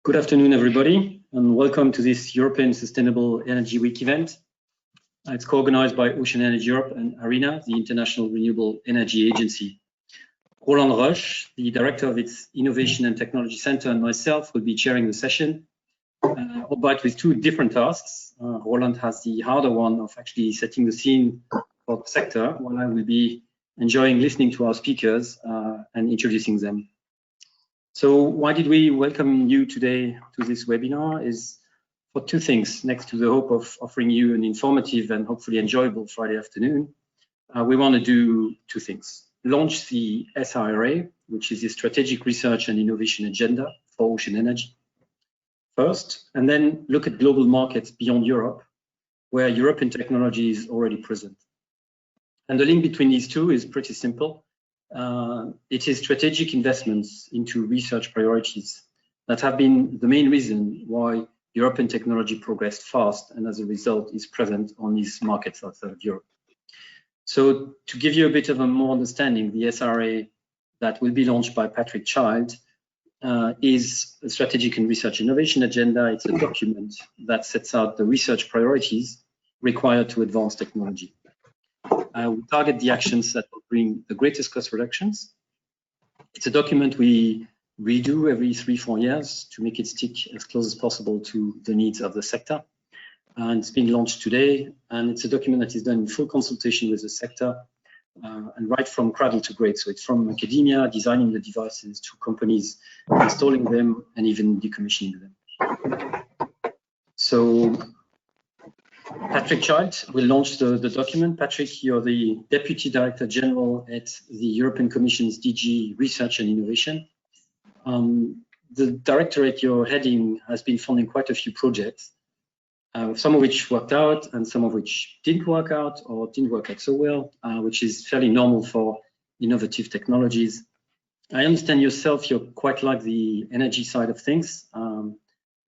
Good afternoon, everybody, and welcome to this European Sustainable Energy Week event. It's co-organized by Ocean Energy Europe and ARENA, the International Renewable Energy Agency. Roland Roche, the director of its Innovation and Technology Center, and myself will be chairing the session, albeit with two different tasks. Roland has the harder one of actually setting the scene for the sector, while I will be enjoying listening to our speakers and introducing them. So why did we welcome you today to this webinar is for two things. Next to the hope of offering you an informative and hopefully enjoyable Friday afternoon, we want to do two things. Launch the SRA, which is the Strategic Research and Innovation Agenda for Ocean Energy first, and then look at global markets beyond Europe, where European technology is already present. And the link between these two is pretty simple. It is strategic investments into research priorities that have been the main reason why European technology progressed fast and as a result is present on these markets outside of Europe. So to give you a bit of a more understanding, the SRA that will be launched by Patrick Child is a strategic and research innovation agenda. It's a document that sets out the research priorities required to advance technology. We target the actions that will bring the greatest cost reductions. It's a document we redo every 3-4 years to make it stick as close as possible to the needs of the sector. And it's been launched today, and it's a document that is done in full consultation with the sector and right from cradle to grave. So it's from academia, designing the devices, to companies installing them and even decommissioning them. So Patrick Child will launch the document. Patrick, you're the Deputy Director General at the European Commission's DG Research and Innovation. The directorate you're heading has been funding quite a few projects, some of which worked out and some of which didn't work out or didn't work out so well, which is fairly normal for innovative technologies. I understand yourself, you're quite like the energy side of things.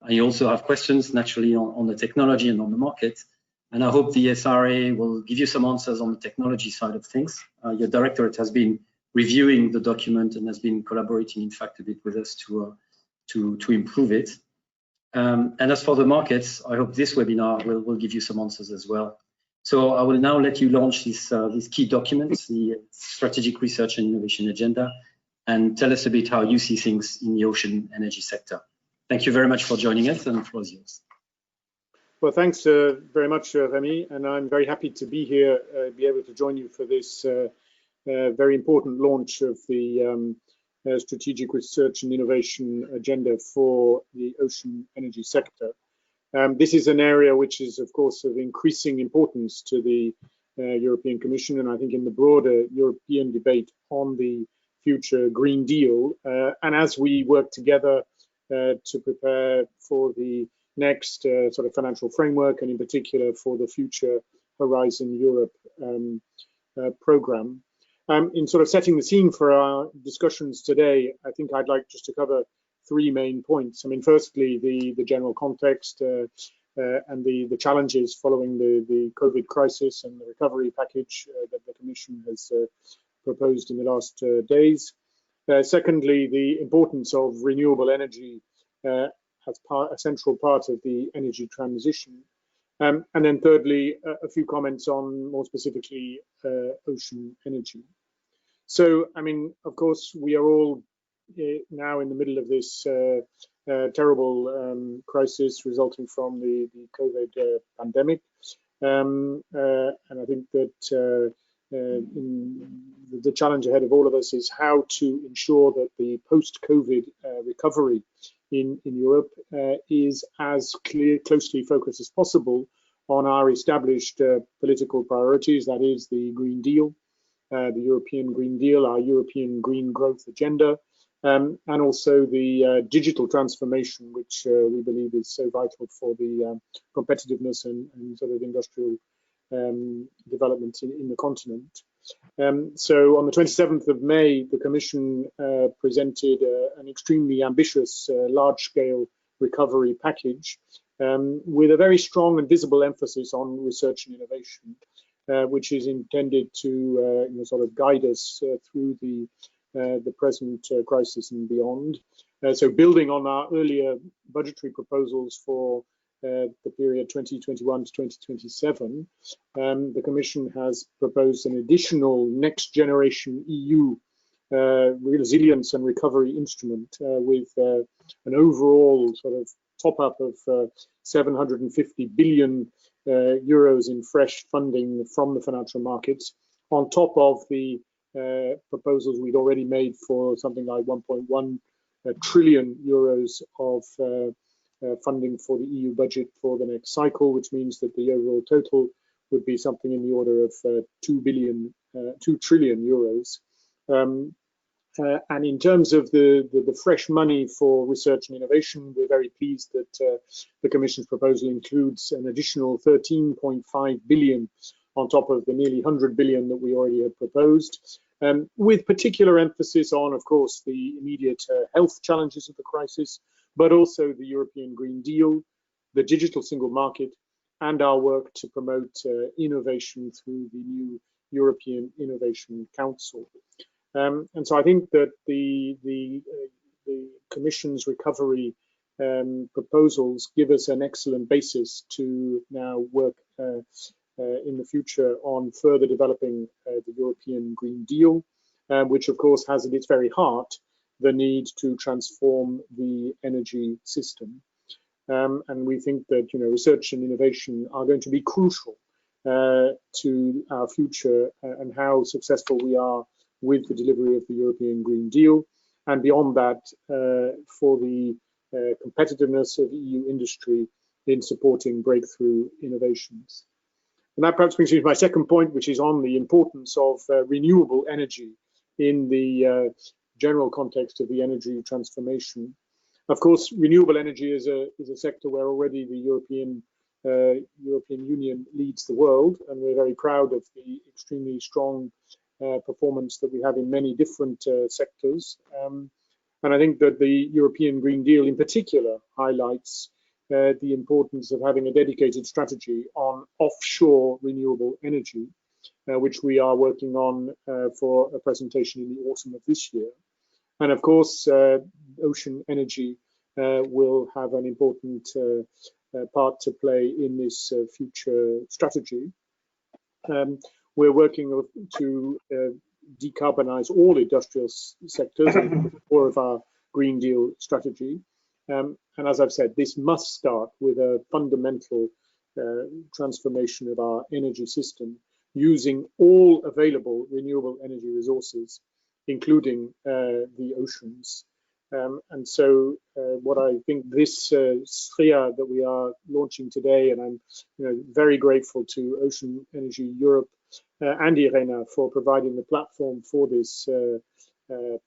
You also have questions naturally on the technology and on the market. And I hope the SRA will give you some answers on the technology side of things. Your directorate has been reviewing the document and has been collaborating, in fact, a bit with us to improve it. And as for the markets, I hope this webinar will give you some answers as well. So I will now let you launch these key documents, the Strategic Research and Innovation Agenda, and tell us a bit how you see things in the ocean energy sector. Thank you very much for joining us, and the floor is yours. Well, thanks very much, Remy, and I'm very happy to be here, be able to join you for this very important launch of the Strategic Research and Innovation Agenda for the ocean energy sector. This is an area which is, of course, of increasing importance to the European Commission, and I think in the broader European debate on the future Green Deal. And as we work together to prepare for the next sort of financial framework, and in particular for the future Horizon Europe program. In sort of setting the scene for our discussions today, I think I'd like just to cover three main points. I mean, firstly, the general context and the challenges following the COVID crisis and the recovery package that the Commission has proposed in the last days. Secondly, the importance of renewable energy as a central part of the energy transition. And then thirdly, a few comments on more specifically ocean energy. So, I mean, of course, we are all now in the middle of this terrible crisis resulting from the COVID pandemic. And I think that the challenge ahead of all of us is how to ensure that the post-COVID recovery in Europe is as closely focused as possible on our established political priorities, that is the Green Deal, the European Green Deal, our European Green Growth Agenda, and also the digital transformation, which we believe is so vital for the competitiveness and sort of industrial development in the continent. So on the 27th of May, the Commission presented an extremely ambitious large-scale recovery package with a very strong and visible emphasis on research and innovation, which is intended to sort of guide us through the the present crisis and beyond. So building on our earlier budgetary proposals for the period 2021 to 2027, the Commission has proposed an additional next generation EU resilience and recovery instrument with an overall sort of top up of 750 billion euros in fresh funding from the financial markets, on top of the proposals we'd already made for something like 1.1 trillion euros of funding for the EU budget for the next cycle, which means that the overall total would be something in the order of 2 trillion euros. And in terms of the fresh money for research and innovation, we're very pleased that the Commission's proposal includes an additional 13.5 billion on top of the nearly 100 billion that we already had proposed, with particular emphasis on, of course, the immediate health challenges of the crisis, but also the European Green Deal, the digital single market, and our work to promote innovation through the new European Innovation Council. And so I think that the Commission's recovery proposals give us an excellent basis to now work in the future on further developing the European Green Deal, which of course has at its very heart the need to transform the energy system. And we think that research and innovation are going to be crucial to our future and how successful we are with the delivery of the European Green Deal, and beyond that, for the competitiveness of EU industry in supporting breakthrough innovations. And that perhaps brings me to my second point, which is on the importance of renewable energy in the general context of the energy transformation. Of course, renewable energy is a sector where already the European Union leads the world, and we're very proud of the extremely strong performance that we have in many different sectors. And I think that the European Green Deal in particular highlights the importance of having a dedicated strategy on offshore renewable energy, which we are working on for a presentation in the autumn of this year. And of course, ocean energy will have an important part to play in this future strategy. We're working to decarbonize all industrial sectors at the core of our Green Deal strategy. And as I've said, this must start with a fundamental transformation of our energy system using all available renewable energy resources, including the oceans. And so what I think this SRIA that we are launching today, and I'm very grateful to Ocean Energy Europe and IRENA for providing the platform for this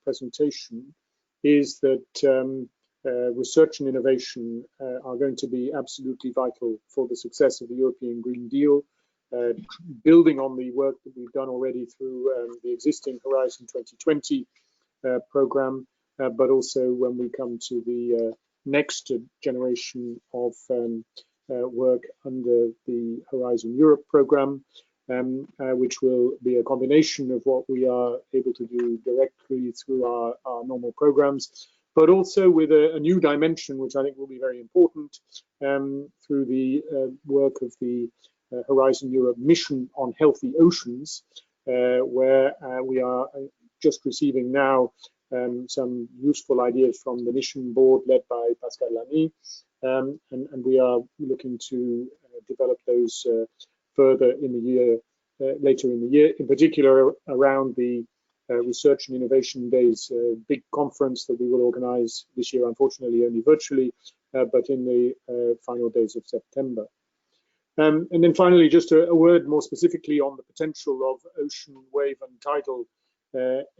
presentation, is that research and innovation are going to be absolutely vital for the success of the European Green Deal, building on the work that we've done already through the existing Horizon 2020 program, but also when we come to the next generation of work under the Horizon Europe program, which will be a combination of what we are able to do directly through our normal programs, but also with a new dimension, which I think will be very important through the work of the Horizon Europe mission on healthy oceans, where we are just receiving now some useful ideas from the mission board led by Pascal Lamy, and we are looking to develop those further in the year, later in the year, in particular around the Research and Innovation Days, big conference that we will organize this year, unfortunately only virtually, but in the final days of September. And then finally, just a word more specifically on the potential of ocean, wave and tidal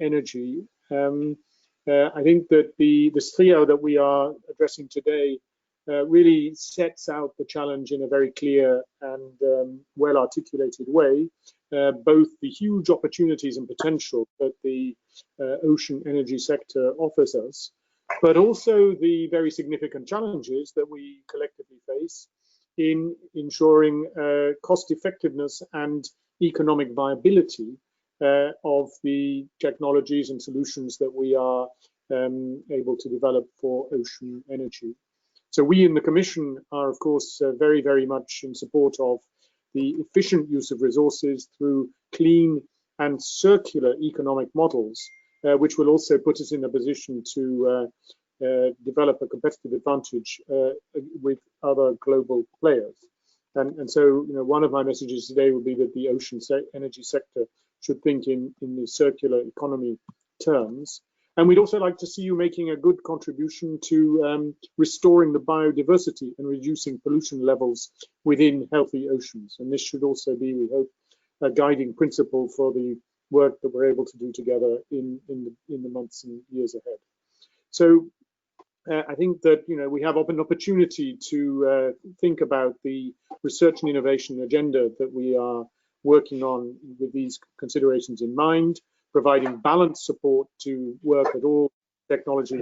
energy. I think that the SRIA that we are addressing today really sets out the challenge in a very clear and well-articulated way, both the huge opportunities and potential that the ocean energy sector offers us, but also the very significant challenges that we collectively face in ensuring cost effectiveness and economic viability of the technologies and solutions that we are able to develop for ocean energy. So we in the Commission are, of course, very, very much in support of the efficient use of resources through clean and circular economic models, which will also put us in a position to develop a competitive advantage with other global players. And so, one of my messages today will be that the ocean energy sector should think in the circular economy terms. And we'd also like to see you making a good contribution to restoring the biodiversity and reducing pollution levels within healthy oceans. And this should also be, we hope, a guiding principle for the work that we're able to do together in the months and years ahead. So I think that we have an opportunity to think about the research and innovation agenda that we are working on with these considerations in mind, providing balanced support to work at all technology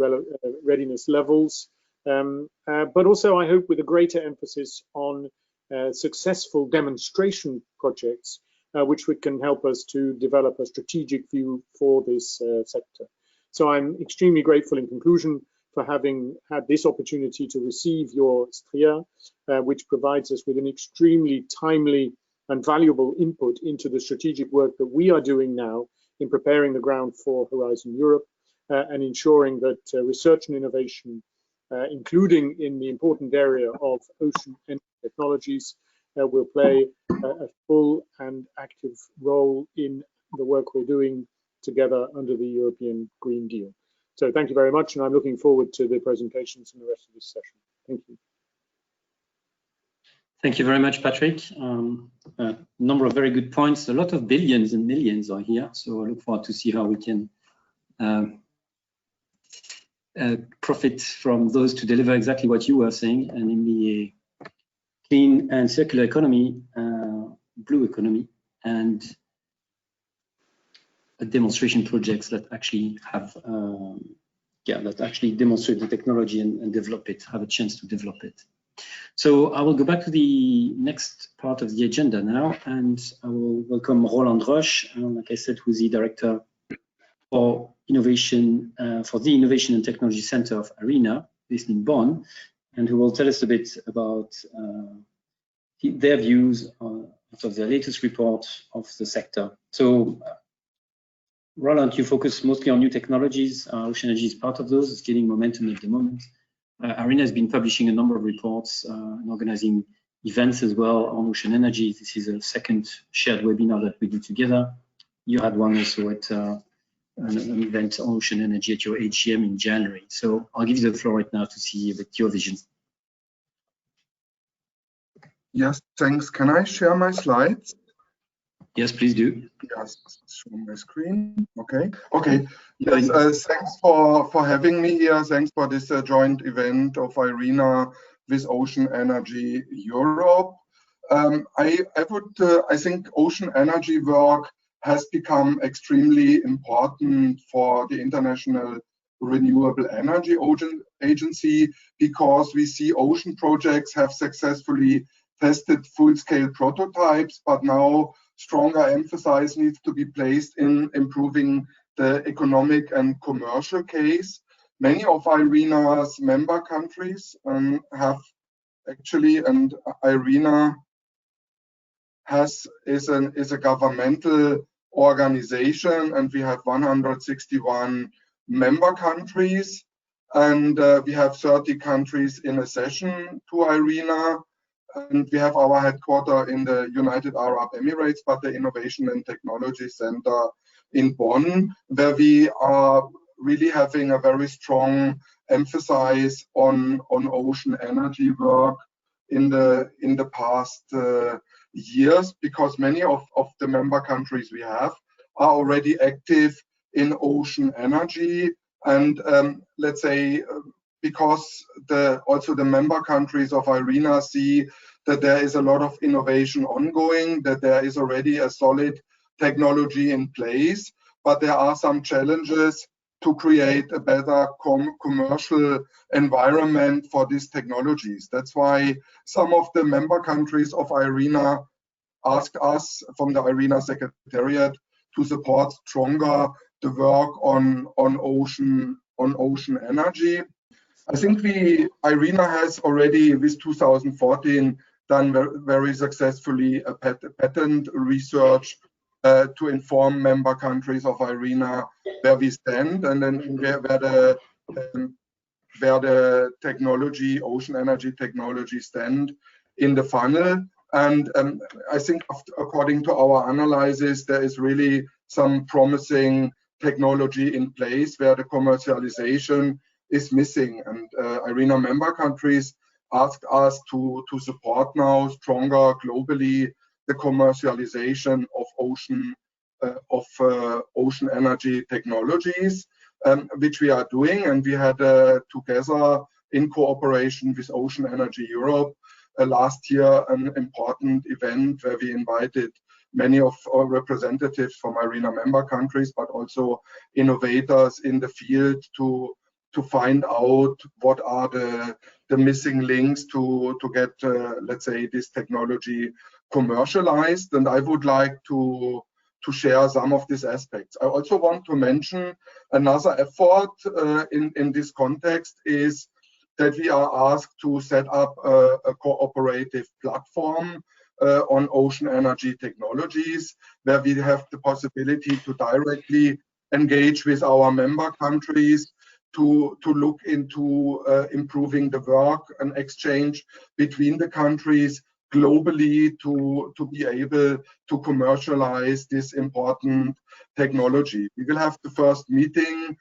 readiness levels, but also I hope with a greater emphasis on successful demonstration projects, which can help us to develop a strategic view for this sector. So I'm extremely grateful in conclusion for having had this opportunity to receive your STRIA, which provides us with an extremely timely and valuable input into the strategic work that we are doing now in preparing the ground for Horizon Europe and ensuring that research and innovation, including in the important area of ocean energy technologies, will play a full and active role in the work we're doing together under the European Green Deal. So thank you very much, and I'm looking forward to the presentations and the rest of this session. Thank you. Thank you very much, Patrick. A number of very good points. A lot of billions and millions are here, so I look forward to see how we can profit from those to deliver exactly what you were saying, and in the clean and circular economy, blue economy, and demonstration projects that actually have, that actually demonstrate the technology and develop it, have a chance to develop it. So I will go back to the next part of the agenda now, and I will welcome Roland Roche, like I said, who's the director for innovation, for the Innovation and Technology Center of ARENA, based in Bonn, and who will tell us a bit about their views of their latest report of the sector. So Roland, you focus mostly on new technologies. Ocean energy is part of those. It's gaining momentum at the moment. ARENA has been publishing a number of reports and organizing events as well on ocean energy. This is a second shared webinar that we do together. You had one also at an event on ocean energy at your AGM in January. So I'll give you the floor right now to see a bit your vision. Yes, thanks. Can I share my slides? Yes, please do. Yes, show my screen. Okay. Okay. Yes, thanks for having me here. Thanks for this joint event of ARENA with Ocean Energy Europe. I think ocean energy work has become extremely important for the International Renewable Energy Agency because we see ocean projects have successfully tested full-scale prototypes, but now stronger emphasis needs to be placed in improving the economic and commercial case. Many of ARENA's member countries have actually, and ARENA is a governmental organization, and we have 161 member countries, and we have 30 countries in accession to ARENA. And we have our headquarters in the United Arab Emirates, but the Innovation and Technology Center in Bonn, where we are really having a very strong emphasis on ocean energy work in the past years, because many of the member countries we have are already active in ocean energy, and let's say because also the member countries of ARENA see that there is a lot of innovation ongoing, that there is already a solid technology in place, but there are some challenges to create a better commercial environment for these technologies. That's why some of the member countries of ARENA asked us from the ARENA Secretariat to support stronger the work on ocean energy. I think IRENA has already, with 2014, done very successfully a patent research to inform member countries of IRENA where we stand, and then where the technology, ocean energy technology, stand in the funnel. And I think according to our analysis, there is really some promising technology in place where the commercialization is missing. And IRENA member countries asked us to support now stronger globally the commercialization of ocean energy technologies, which we are doing. And we had together, in cooperation with Ocean Energy Europe, last year an important event where we invited many of our representatives from IRENA member countries, but also innovators in the field to find out what are the missing links to get, let's say, this technology commercialized. And I would like to share some of these aspects. I also want to mention another effort in this context is that we are asked to set up a cooperative platform on ocean energy technologies, where we have the possibility to directly engage with our member countries to look into improving the work and exchange between the countries globally to be able to commercialize this important technology. We will have the first meeting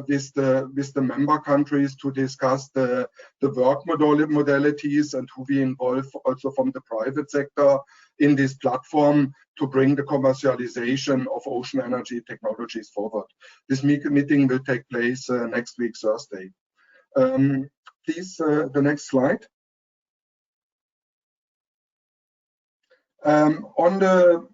with the member countries to discuss the work modalities and who we involve also from the private sector in this platform to bring the commercialization of ocean energy technologies forward. This meeting will take place next week, Thursday. Please, the next slide. On the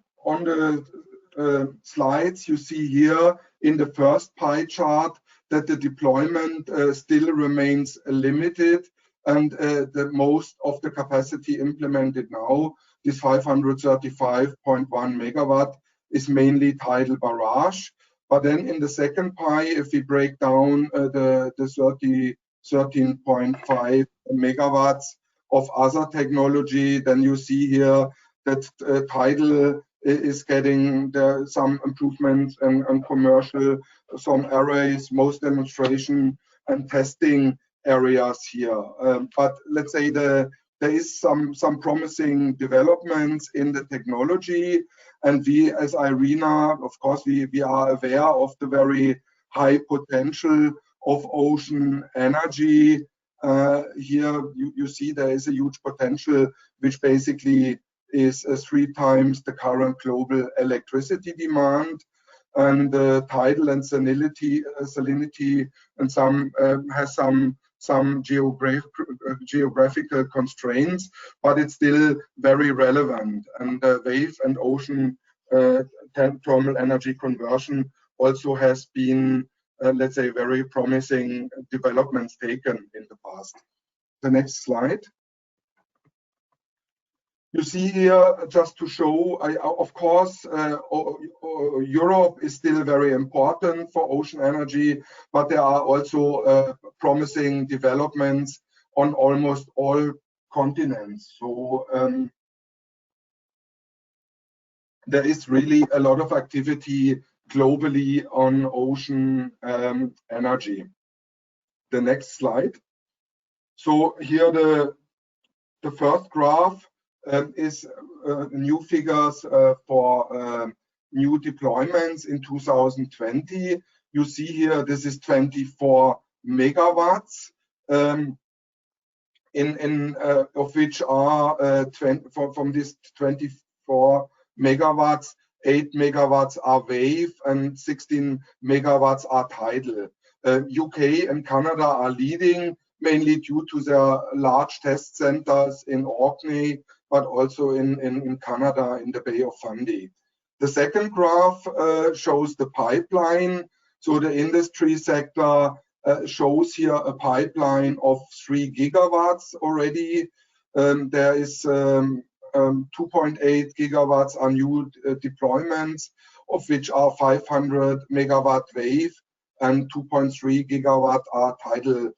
slides, you see here in the first pie chart that the deployment still remains limited, and the most of the capacity implemented now, this 535.1 megawatt, is mainly tidal barrage. But then in the second pie, if we break down the 13.5 megawatts of other technology, then you see here that tidal is getting some improvements and commercial, some arrays, most demonstration and testing areas here. But let's say there is some promising developments in the technology, and we as IRENA, of course, we are aware of the very high potential of ocean energy. Here you see there is a huge potential, which basically is 3 times the current global electricity demand, and tidal and salinity and has some geographical constraints, but it's still very relevant. And wave and ocean thermal energy conversion also has been, let's say, very promising developments taken in the past. The next slide. You see here, just to show, of course, Europe is still very important for ocean energy, but there are also promising developments on almost all continents. So there is really a lot of activity globally on ocean energy. The next slide. So here the first graph is new figures for new deployments in 2020. You see here, this is 24 megawatts, of which are from this 24 megawatts, 8 megawatts are wave and 16 megawatts are tidal. UK and Canada are leading, mainly due to their large test centers in Orkney, but also in Canada, in the Bay of Fundy. The second graph shows the pipeline. So the industry sector shows here a pipeline of 3 gigawatts already. There is 2.8 gigawatts are new deployments, of which are 500 megawatt wave and 2.3 gigawatt are tidal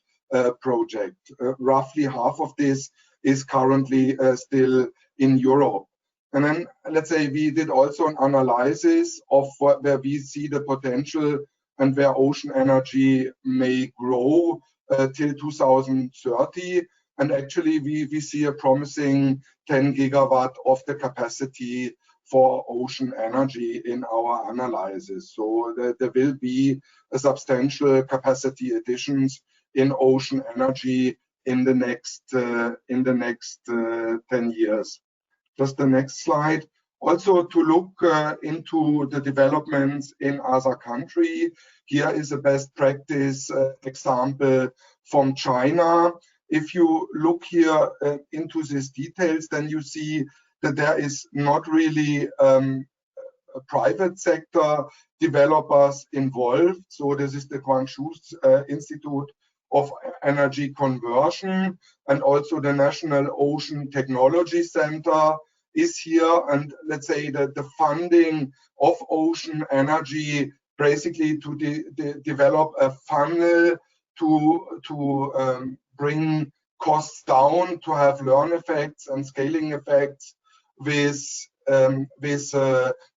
project. Roughly half of this is currently still in Europe. And then let's say we did also an analysis of where we see the potential and where ocean energy may grow till 2030. And actually we see a promising 10 gigawatt of the capacity for ocean energy in our analysis. So there will be a substantial capacity additions in ocean energy in the next 10 years. Just the next slide. Also to look into the developments in other countries. Here is a best practice example from China. If you look here into these details, then you see that there is not really a private sector developers involved. So this is the Guangzhou Institute of Energy Conversion, and also the National Ocean Technology Center is here. And let's say that the funding of ocean energy basically to develop a funnel to bring costs down, to have learn effects and scaling effects with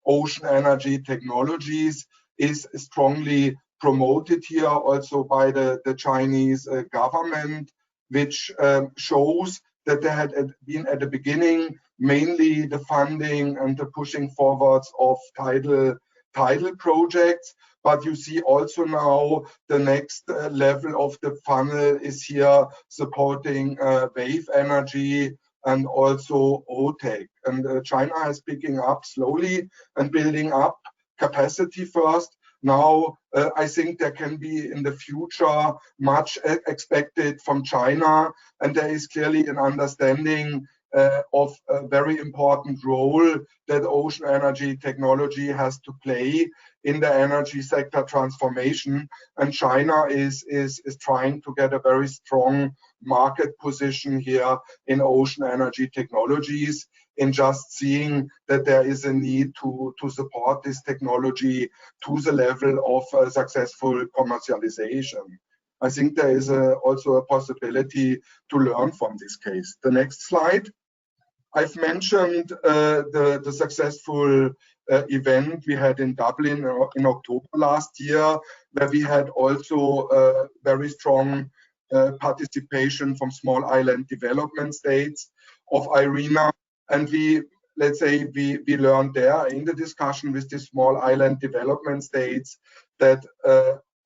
ocean energy technologies is strongly promoted here also by the Chinese government, which shows that there had been at the beginning mainly the funding and the pushing forwards of tidal projects. But you see also now the next level of the funnel is here supporting wave energy and also OTEC. And China is picking up slowly and building up capacity first. Now, I think there can be in the future much expected from China, and there is clearly an understanding of a very important role that ocean energy technology has to play in the energy sector transformation. And China is trying to get a very strong market position here in ocean energy technologies, in just seeing that there is a need to support this technology to the level of successful commercialization. I think there is also a possibility to learn from this case. The next slide. I've mentioned the successful event we had in Dublin in October last year, where we had also very strong participation from small island development states of IRENA. And we learned there in the discussion with the small island development states that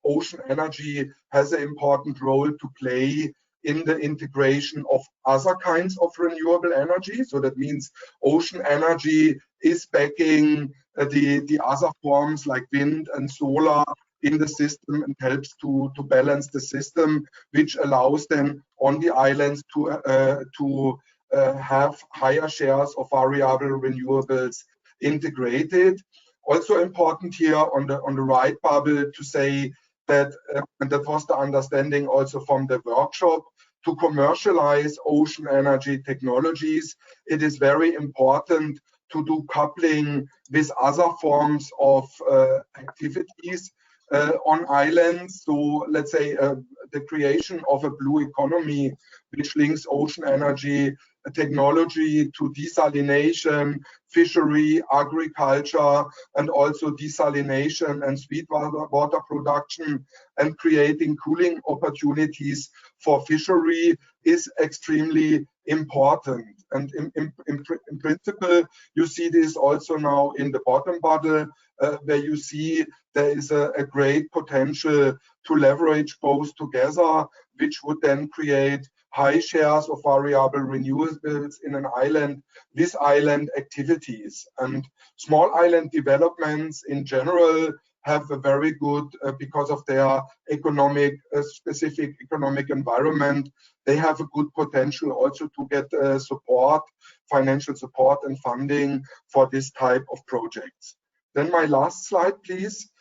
ocean energy has an important role to play in the integration of other kinds of renewable energy. So that means ocean energy is backing the other forms like wind and solar in the system and helps to balance the system, which allows them on the islands to have higher shares of variable renewables integrated. Also important here on the right bubble to say that, and that was the understanding also from the workshop, to commercialize ocean energy technologies, it is very important to do coupling with other forms of activities on islands. So let's say the creation of a blue economy, which links ocean energy technology to desalination, fishery, agriculture, and also desalination and sweet water production, and creating cooling opportunities for fishery is extremely important. And in principle, you see this also now in the bottom bubble, where you see there is a great potential to leverage both together, which would then create high shares of variable renewables in an island with island activities. And small island developments in general have a very good, because of their specific economic environment, they have a good potential also to get support, financial support and funding for this type of projects. Then my last slide, please.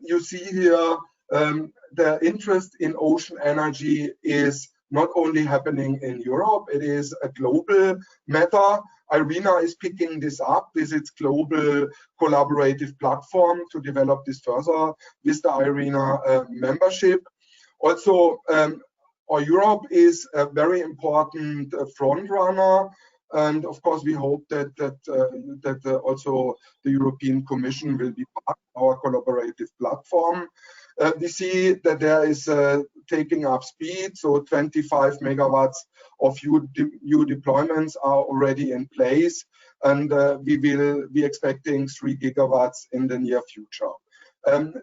You see here the interest in ocean energy is not only happening in Europe, it is a global matter. IRENA is picking this up with its global collaborative platform to develop this further with the IRENA membership. Also, Europe is a very important front runner, and of course we hope that also the European Commission will be part of our collaborative platform. We see that there is taking up speed, so 25 megawatts of new deployments are already in place, and we will be expecting 3 gigawatts in the near future.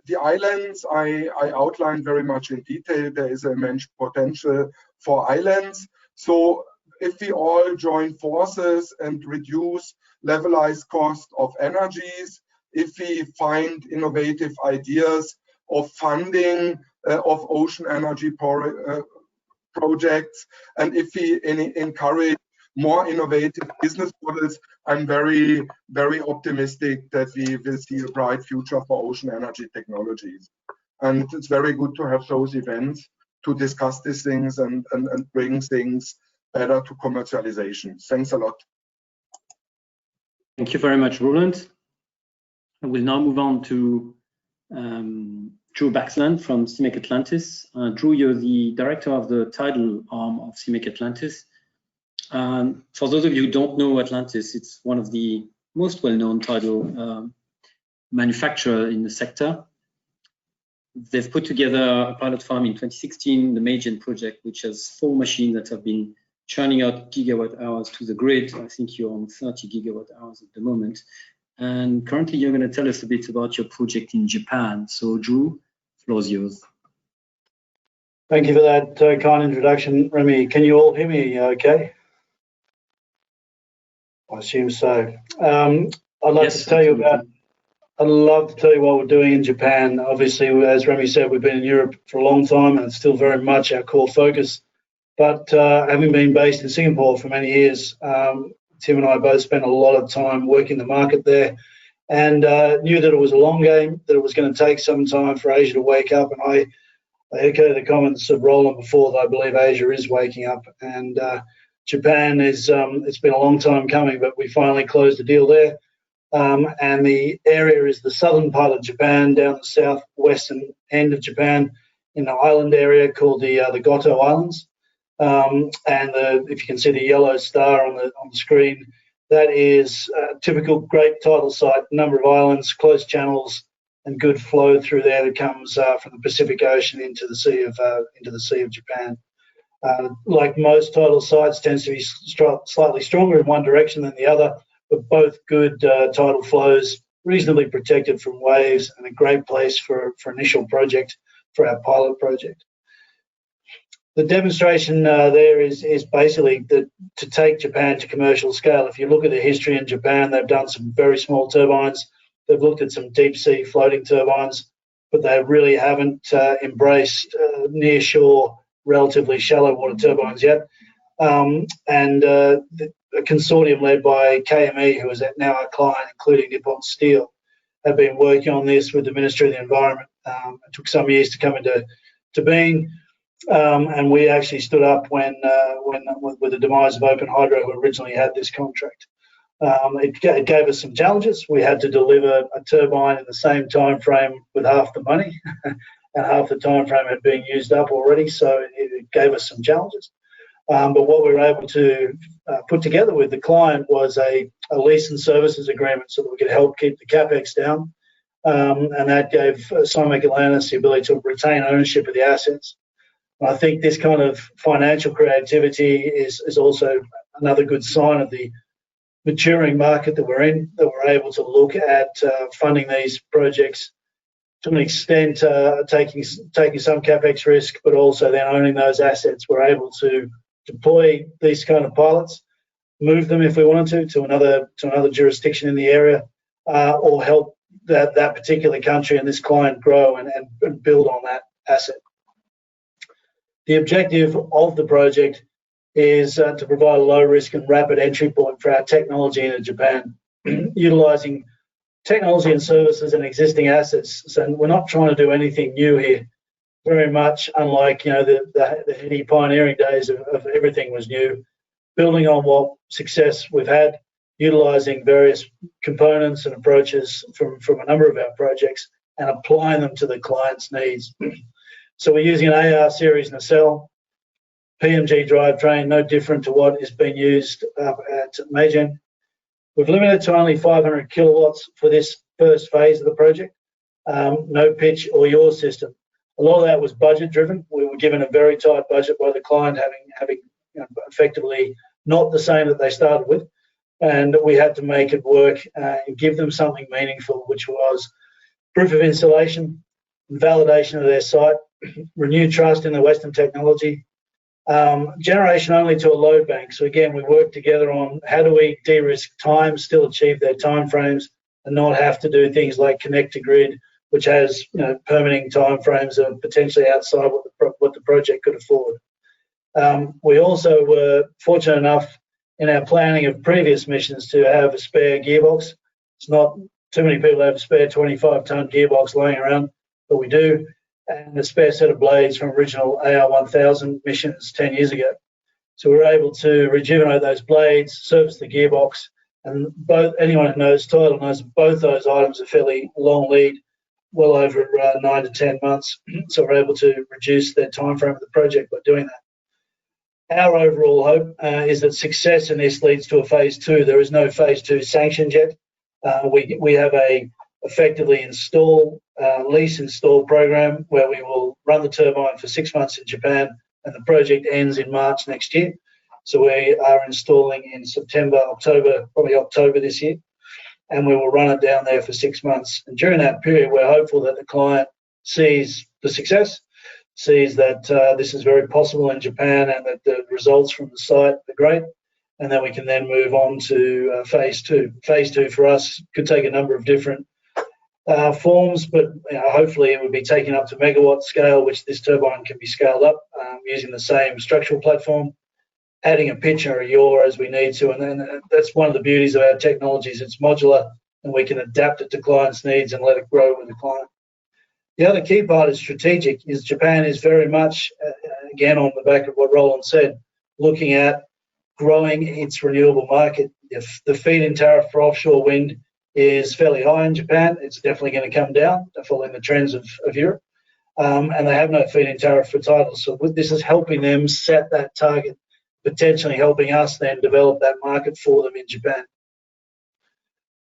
The islands I outlined very much in detail. There is immense potential for islands. So if we all join forces and reduce levelized cost of energies, if we find innovative ideas of funding of ocean energy projects, and if we encourage more innovative business models, I'm very, very optimistic that we will see a bright future for ocean energy technologies. And it's very good to have those events to discuss these things and bring things better to commercialization. Thanks a lot. Thank you very much, Roland. I will now move on to Drew Baxland from CIMIC Atlantis. Drew, you're the director of the tidal arm of CIMIC Atlantis. For those of you who don't know Atlantis, it's one of the most well-known tidal manufacturer in the sector. They've put together a pilot farm in 2016, the Magen project, which has 4 machines that have been churning out gigawatt hours to the grid. I think you're on 30 gigawatt hours at the moment. And currently you're going to tell us a bit about your project in Japan. So Drew, the floor is yours. Thank you for that kind introduction, Remy. Can you all hear me okay? I assume so. I'd love to tell you about, I'd love to tell you what we're doing in Japan. Obviously, as Remy said, we've been in Europe for a long time and it's still very much our core focus. But having been based in Singapore for many years, Tim and I both spent a lot of time working the market there and knew that it was a long game, that it was going to take some time for Asia to wake up. And I echo the comments of Roland before that I believe Asia is waking up. And Japan is, it's been a long time coming, but we finally closed the deal there. And the area is the southern part of Japan, down the southwestern end of Japan, in the island area called the Goto Islands. If you can see the yellow star on the screen, that is a typical great tidal site. Number of islands, close channels, and good flow through there that comes from the Pacific Ocean into the Sea of Japan. Like most tidal sites, tends to be slightly stronger in one direction than the other, but both good tidal flows, reasonably protected from waves, and a great place for initial project for our pilot project. The demonstration there is basically to take Japan to commercial scale. If you look at the history in Japan, they've done some very small turbines. They've looked at some deep sea floating turbines, but they really haven't embraced near shore, relatively shallow water turbines yet. A consortium led by KME, who is now our client, including Nippon Steel, have been working on this with the Ministry of the Environment. It took some years to come into being, and we actually stood up with the demise of Open Hydro, who originally had this contract. It gave us some challenges. We had to deliver a turbine in the same time frame with half the money, and half the time frame had been used up already, so it gave us some challenges. But what we were able to put together with the client was a lease and services agreement so that we could help keep the capex down, and that gave CIMIC Atlantis the ability to retain ownership of the assets. And I think this kind of financial creativity is also another good sign of the maturing market that we're in, that we're able to look at funding these projects to an extent, taking some capex risk, but also then owning those assets. We're able to deploy these kind of pilots, move them if we wanted to another jurisdiction in the area, or help that particular country and this client grow and build on that asset. The objective of the project is to provide a low risk and rapid entry point for our technology into Japan, utilizing technology and services and existing assets. So we're not trying to do anything new here. Very much unlike the heady pioneering days of everything was new, building on what success we've had utilising various components and approaches from a number of our projects and applying them to the client's needs. So we're using an AR series nacelle, PMG drivetrain, no different to what is being used at Magen. We've limited to only 500 kilowatts for this first phase of the project, no pitch or yaw system. A lot of that was budget driven. We were given a very tight budget by the client, having effectively not the same that they started with, and we had to make it work and give them something meaningful, which was proof of installation, validation of their site, renewed trust in the Western technology, generation only to a load bank. So again, we worked together on how do we de-risk time, still achieve their timeframes, and not have to do things like connect to grid, which has permitting timeframes that are potentially outside what the project could afford. We also were fortunate enough in our planning of previous missions to have a spare gearbox. It's not too many people have a spare 25-ton gearbox laying around, but we do, and a spare set of blades from original AR1000 missions 10 years ago. So we were able to rejuvenate those blades, service the gearbox, and anyone who knows Toyota knows both those items are fairly long lead, well over 9 to 10 months. So we're able to reduce the time frame of the project by doing that. Our overall hope is that success in this leads to a phase 2. There is no phase 2 sanctioned yet. We have a effectively lease install program where we will run the turbine for 6 months in Japan, and the project ends in March next year. So we are installing in September, October, probably October this year, and we will run it down there for 6 months. And during that period, we're hopeful that the client sees the success, sees that this is very possible in Japan and that the results from the site are great, and then we can then move on to phase 2. Phase 2 for us could take a number of different forms, but hopefully it would be taken up to megawatt scale, which this turbine can be scaled up using the same structural platform, adding a pitch or a yaw as we need to. And then that's one of the beauties of our technologies. It's modular and we can adapt it to clients' needs and let it grow with the client. The other key part is strategic, is Japan is very much, again, on the back of what Roland said, looking at growing its renewable market. If the feed-in tariff for offshore wind is fairly high in Japan, it's definitely going to come down, following the trends of Europe. And they have no feed-in tariff for tidal. So this is helping them set that target, potentially helping us then develop that market for them in Japan.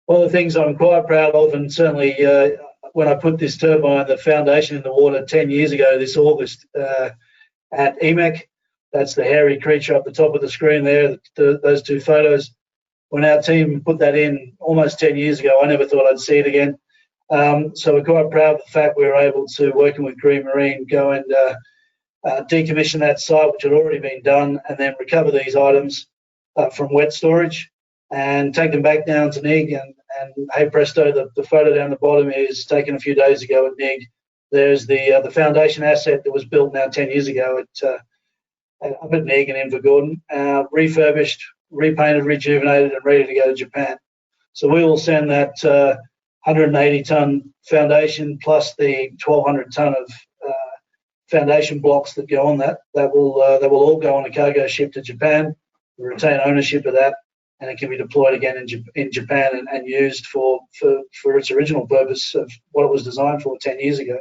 One of the things I'm quite proud of, and certainly when I put this turbine, the foundation in the water 10 years ago this August at EMEC, that's the hairy creature up the top of the screen there, those two photos. When our team put that in almost 10 years ago, I never thought I'd see it again. So we're quite proud of the fact we were able to, working with Green Marine, go and decommission that site, which had already been done, and then recover these items from wet storage and take them back down to NIG. And hey presto, the photo down the bottom is taken a few days ago at NIG. There's the foundation asset that was built now 10 years ago up at NIG and Invergordon, refurbished, repainted, rejuvenated, and ready to go to Japan. So we will send that 180-ton foundation plus the 1,200-ton of foundation blocks that go on that. That will all go on a cargo ship to Japan. We retain ownership of that, and it can be deployed again in Japan and used for its original purpose of what it was designed for 10 years ago.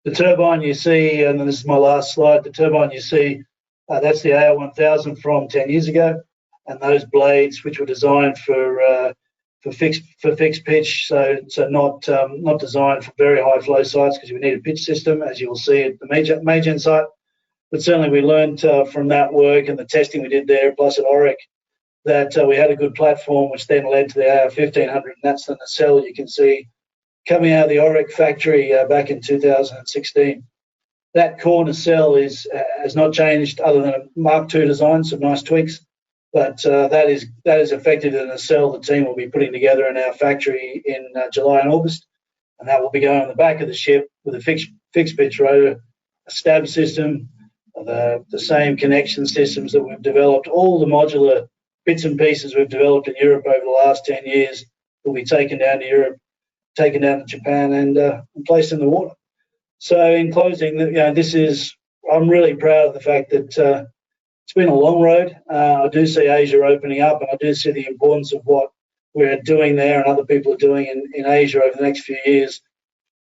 The turbine you see, and this is my last slide, the turbine you see, that's the AR1000 from 10 years ago, and those blades which were designed for fixed pitch, so not designed for very high flow sites because we need a pitch system, as you will see at the Magen site. But certainly we learned from that work and the testing we did there, plus at Oric, that we had a good platform, which then led to the AR1500, and that's the nacelle you can see coming out of the Oric factory back in 2016. That core nacelle has not changed other than a Mark II design, some nice tweaks, but that is effectively the nacelle the team will be putting together in our factory in July and August, and that will be going on the back of the ship with a fixed pitch rotor, a stab system, the same connection systems that we've developed, all the modular bits and pieces we've developed in Europe over the last 10 years will be taken down to Europe, taken down to Japan, and placed in the water. So in closing, I'm really proud of the fact that It's been a long road. I do see Asia opening up, and I do see the importance of what we're doing there and other people are doing in Asia over the next few years.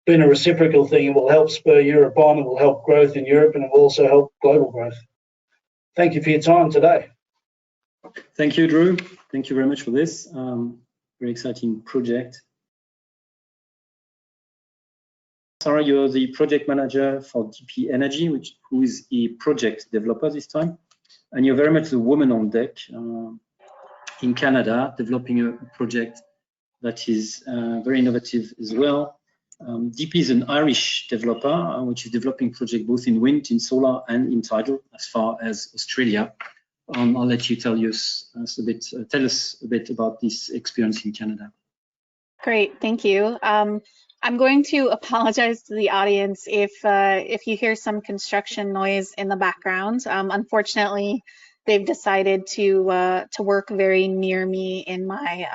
Been a reciprocal thing. It will help spur Europe on, it will help growth in Europe, and it will also help global growth. Thank you for your time today. Thank you, Drew. Thank you very much for this very exciting project. Sarah, you're the project manager for DP Energy, who is a project developer this time, and you're very much the woman on deck in Canada, developing a project that is very innovative as well. DP is an Irish developer, which is developing projects both in wind, in solar, and in tidal, as far as Australia. I'll let you tell us a bit about this experience in Canada. Great, thank you. I'm going to apologize to the audience if you hear some construction noise in the background. Unfortunately, they've decided to work very near me in my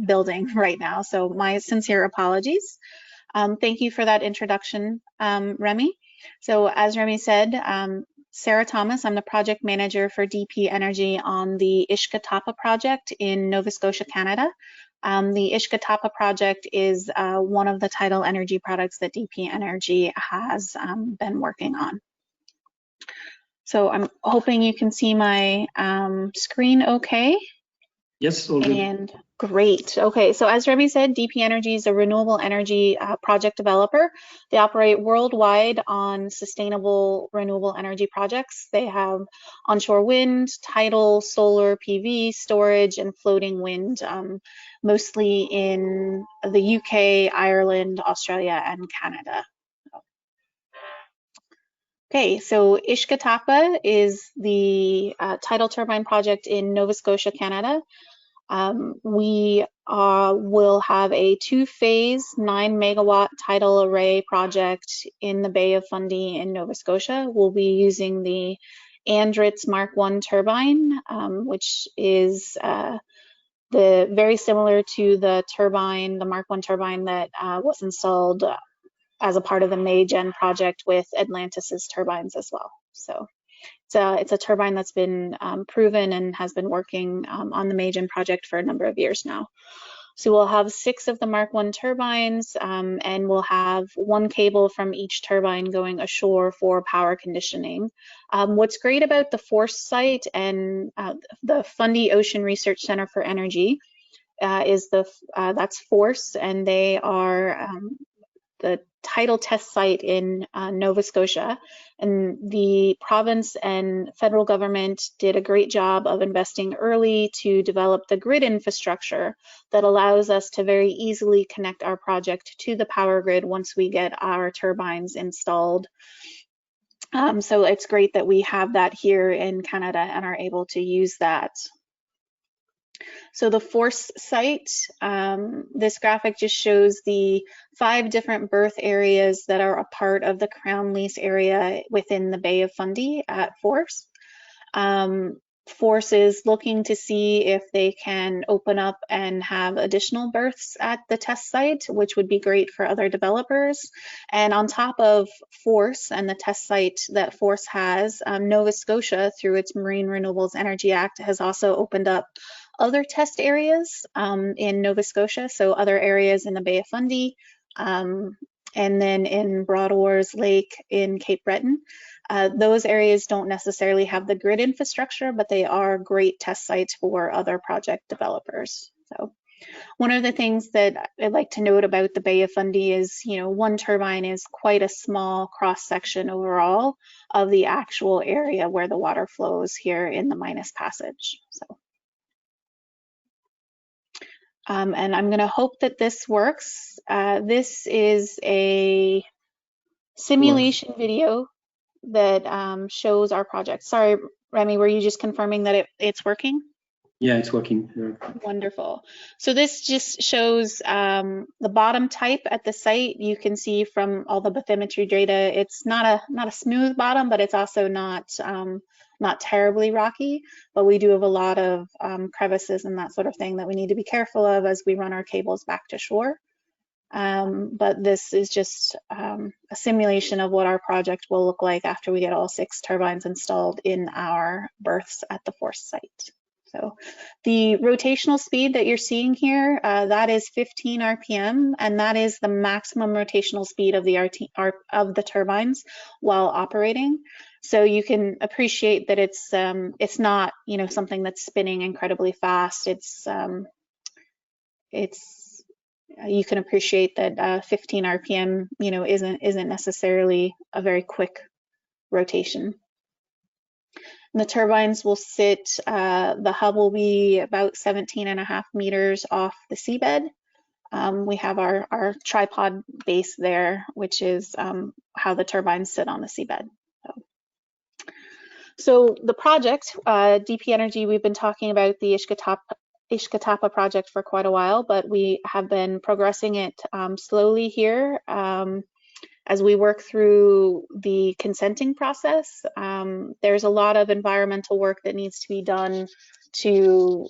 building right now, so my sincere apologies. Thank you for that introduction, Remy. So as Remy said, Sarah Thomas, I'm the project manager for DP Energy on the Ishkatapa project in Nova Scotia, Canada. The Ishkatapa project is one of the tidal energy products that DP Energy has been working on. So I'm hoping you can see my screen okay. Yes, all good. And great. Okay, so as Remy said, DP Energy is a renewable energy project developer. They operate worldwide on sustainable renewable energy projects. They have onshore wind, tidal, solar, PV, storage, and floating wind, mostly in the UK, Ireland, Australia, and Canada. Okay, so Ishkatapa is the tidal turbine project in Nova Scotia, Canada. We will have a two-phase 9-megawatt tidal array project in the Bay of Fundy in Nova Scotia. We'll be using the Andritz Mark I turbine, which is very similar to the turbine, the Mark I turbine that was installed as a part of the Maygen project with Atlantis's turbines as well. So it's a turbine that's been proven and has been working on the Maygen project for a number of years now. So we'll have 6 of the Mark I turbines, and we'll have 1 cable from each turbine going ashore for power conditioning. What's great about the FORCE site and the Fundy Ocean Research Center for Energy is that's FORCE, and they are the tidal test site in Nova Scotia, and the province and federal government did a great job of investing early to develop the grid infrastructure that allows us to very easily connect our project to the power grid once we get our turbines installed. So it's great that we have that here in Canada and are able to use that. So the FORCE site, this graphic just shows the 5 different berth areas that are a part of the Crown Lease area within the Bay of Fundy at FORCE. FORCE is looking to see if they can open up and have additional berths at the test site, which would be great for other developers. And on top of FORCE and the test site that FORCE has, Nova Scotia, through its Marine Renewables Energy Act, has also opened up other test areas in Nova Scotia, so other areas in the Bay of Fundy, and then in Broadmoors Lake in Cape Breton. Those areas don't necessarily have the grid infrastructure, but they are great test sites for other project developers. So one of the things that I'd like to note about the Bay of Fundy is, you know, 1 turbine is quite a small cross section overall of the actual area where the water flows here in the Minas Passage. So. And I'm going to hope that this works. This is a simulation video that shows our project. Sorry, Remy, were you just confirming that it's working? Yeah, it's working. Yeah. Wonderful. So this just shows the bottom type at the site. You can see from all the bathymetry data, it's not a smooth bottom, but it's also not terribly rocky. But we do have a lot of crevices and that sort of thing that we need to be careful of as we run our cables back to shore. But this is just a simulation of what our project will look like after we get all 6 turbines installed in our berths at the Force site. So the rotational speed that you're seeing here, that is 15 RPM, and that is the maximum rotational speed of the turbines while operating. So you can appreciate that it's not, you know, something that's spinning incredibly fast. You can appreciate that 15 RPM, you know, isn't necessarily a very quick rotation. And the turbines will sit, the hub will be about 17.5 meters off the seabed. We have our tripod base there, which is how the turbines sit on the seabed. So the project, DP Energy, we've been talking about the Ishkatapa project for quite a while, but we have been progressing it slowly here as we work through the consenting process. There's a lot of environmental work that needs to be done to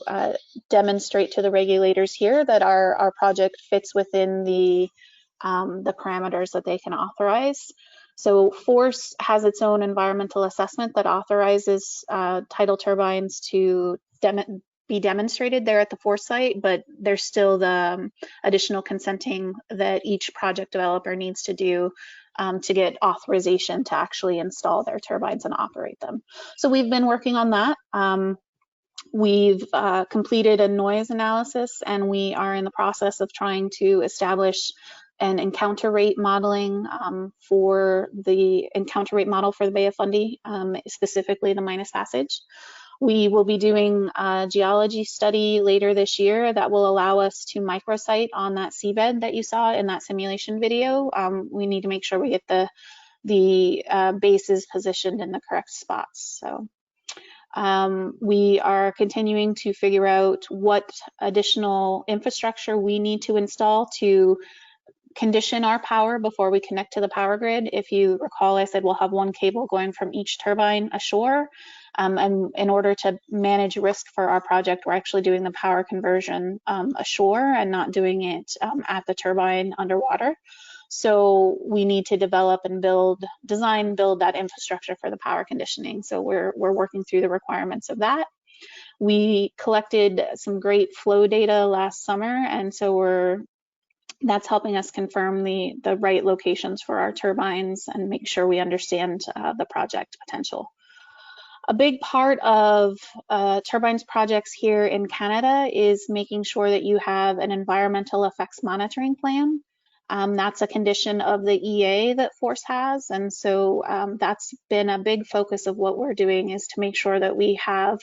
demonstrate to the regulators here that our project fits within the parameters that they can authorize. So Force has its own environmental assessment that authorizes tidal turbines to be demonstrated there at the Force site, but there's still the additional consenting that each project developer needs to do to get authorization to actually install their turbines and operate them. So we've been working on that. We've completed a noise analysis, and we are in the process of trying to establish an encounter rate modeling for the encounter rate model for the Bay of Fundy, specifically the Minas Passage. We will be doing a geology study later this year that will allow us to microsite on that seabed that you saw in that simulation video. We need to make sure we get the bases positioned in the correct spots. So we are continuing to figure out what additional infrastructure we need to install to condition our power before we connect to the power grid. If you recall, I said we'll have one cable going from each turbine ashore. And in order to manage risk for our project, we're actually doing the power conversion ashore and not doing it at the turbine underwater. So we need to develop and build that infrastructure for the power conditioning. So we're working through the requirements of that. We collected some great flow data last summer, and so that's helping us confirm the right locations for our turbines and make sure we understand the project potential. A big part of turbines projects here in Canada is making sure that you have an environmental effects monitoring plan. That's a condition of the EA that Force has, and so that's been a big focus of what we're doing, is to make sure that we have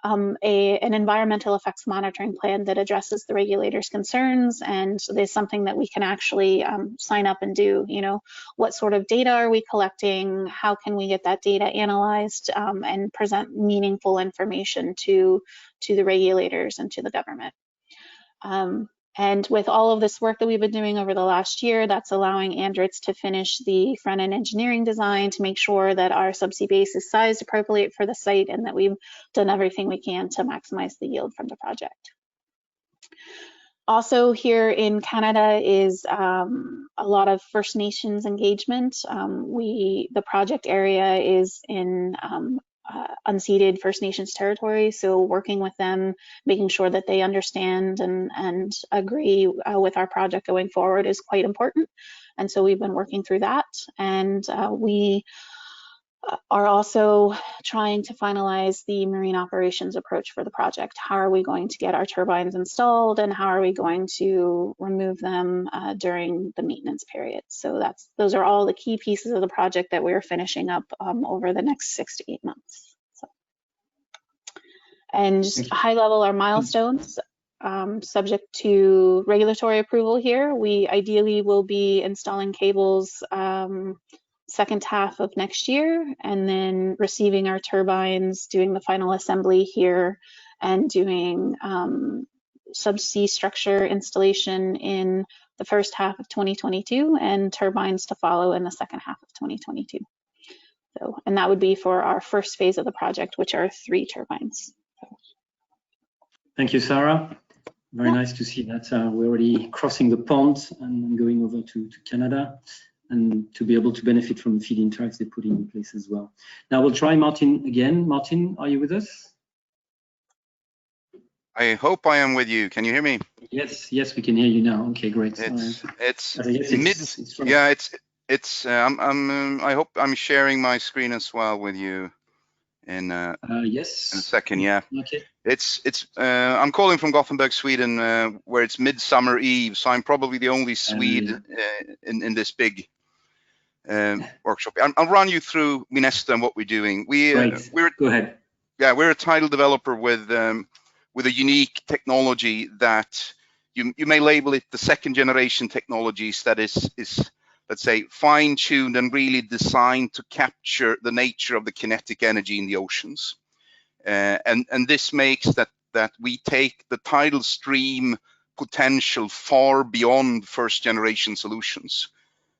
an environmental effects monitoring plan that addresses the regulators' concerns, and there's something that we can actually sign up and do. You know, what sort of data are we collecting? How can we get that data analyzed and present meaningful information to the regulators and to the government? And with all of this work that we've been doing over the last year, that's allowing Andritz to finish the front-end engineering design to make sure that our subsea base is sized appropriate for the site and that we've done everything we can to maximize the yield from the project. Also here in Canada is a lot of First Nations engagement. The project area is in unceded First Nations territory, so working with them, making sure that they understand and agree with our project going forward is quite important. And so we've been working through that, and we are also trying to finalize the marine operations approach for the project. How are we going to get our turbines installed, and how are we going to remove them during the maintenance period? So those are all the key pieces of the project that we're finishing up over the next 6 to 8 months. So, and just high level, our milestones, subject to regulatory approval here. We ideally will be installing cables second half of next year, and then receiving our turbines, doing the final assembly here, and doing subsea structure installation in the first half of 2022, and turbines to follow in the second half of 2022. So, and that would be for our first phase of the project, which are 3 turbines. Thank you, Sarah. Very nice to see that we're already crossing the pond and going over to Canada, and to be able to benefit from the feed-in tariffs they put in place as well. Now we'll try Martin again. Martin, are you with us? I hope I am with you. Can you hear me? Yes, yes, we can hear you now. Okay, great. I hope I'm sharing my screen as well with you in yes. in a second. Yeah. Okay. I'm calling from Gothenburg, Sweden, where it's Midsummer Eve, so I'm probably the only Swede in this big workshop. I'll run you through Minesto and what we're doing. Go ahead. Yeah, we're a title developer with a unique technology that you may label it the second generation technologies that is let's say fine-tuned and really designed to capture the nature of the kinetic energy in the oceans. And this makes that we take the tidal stream potential far beyond first generation solutions.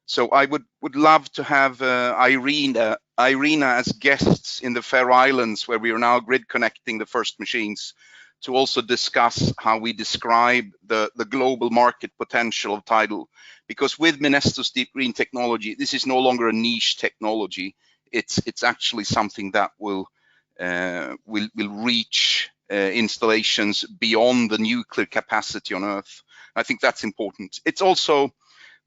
So I would love to have Irina as guests in the Faroe Islands, where we are now grid connecting the first machines, to also discuss how we describe the global market potential of tidal. Because with Minesto's deep green technology, this is no longer a niche technology. It's actually something that will reach installations beyond the nuclear capacity on Earth. I think that's important. It's also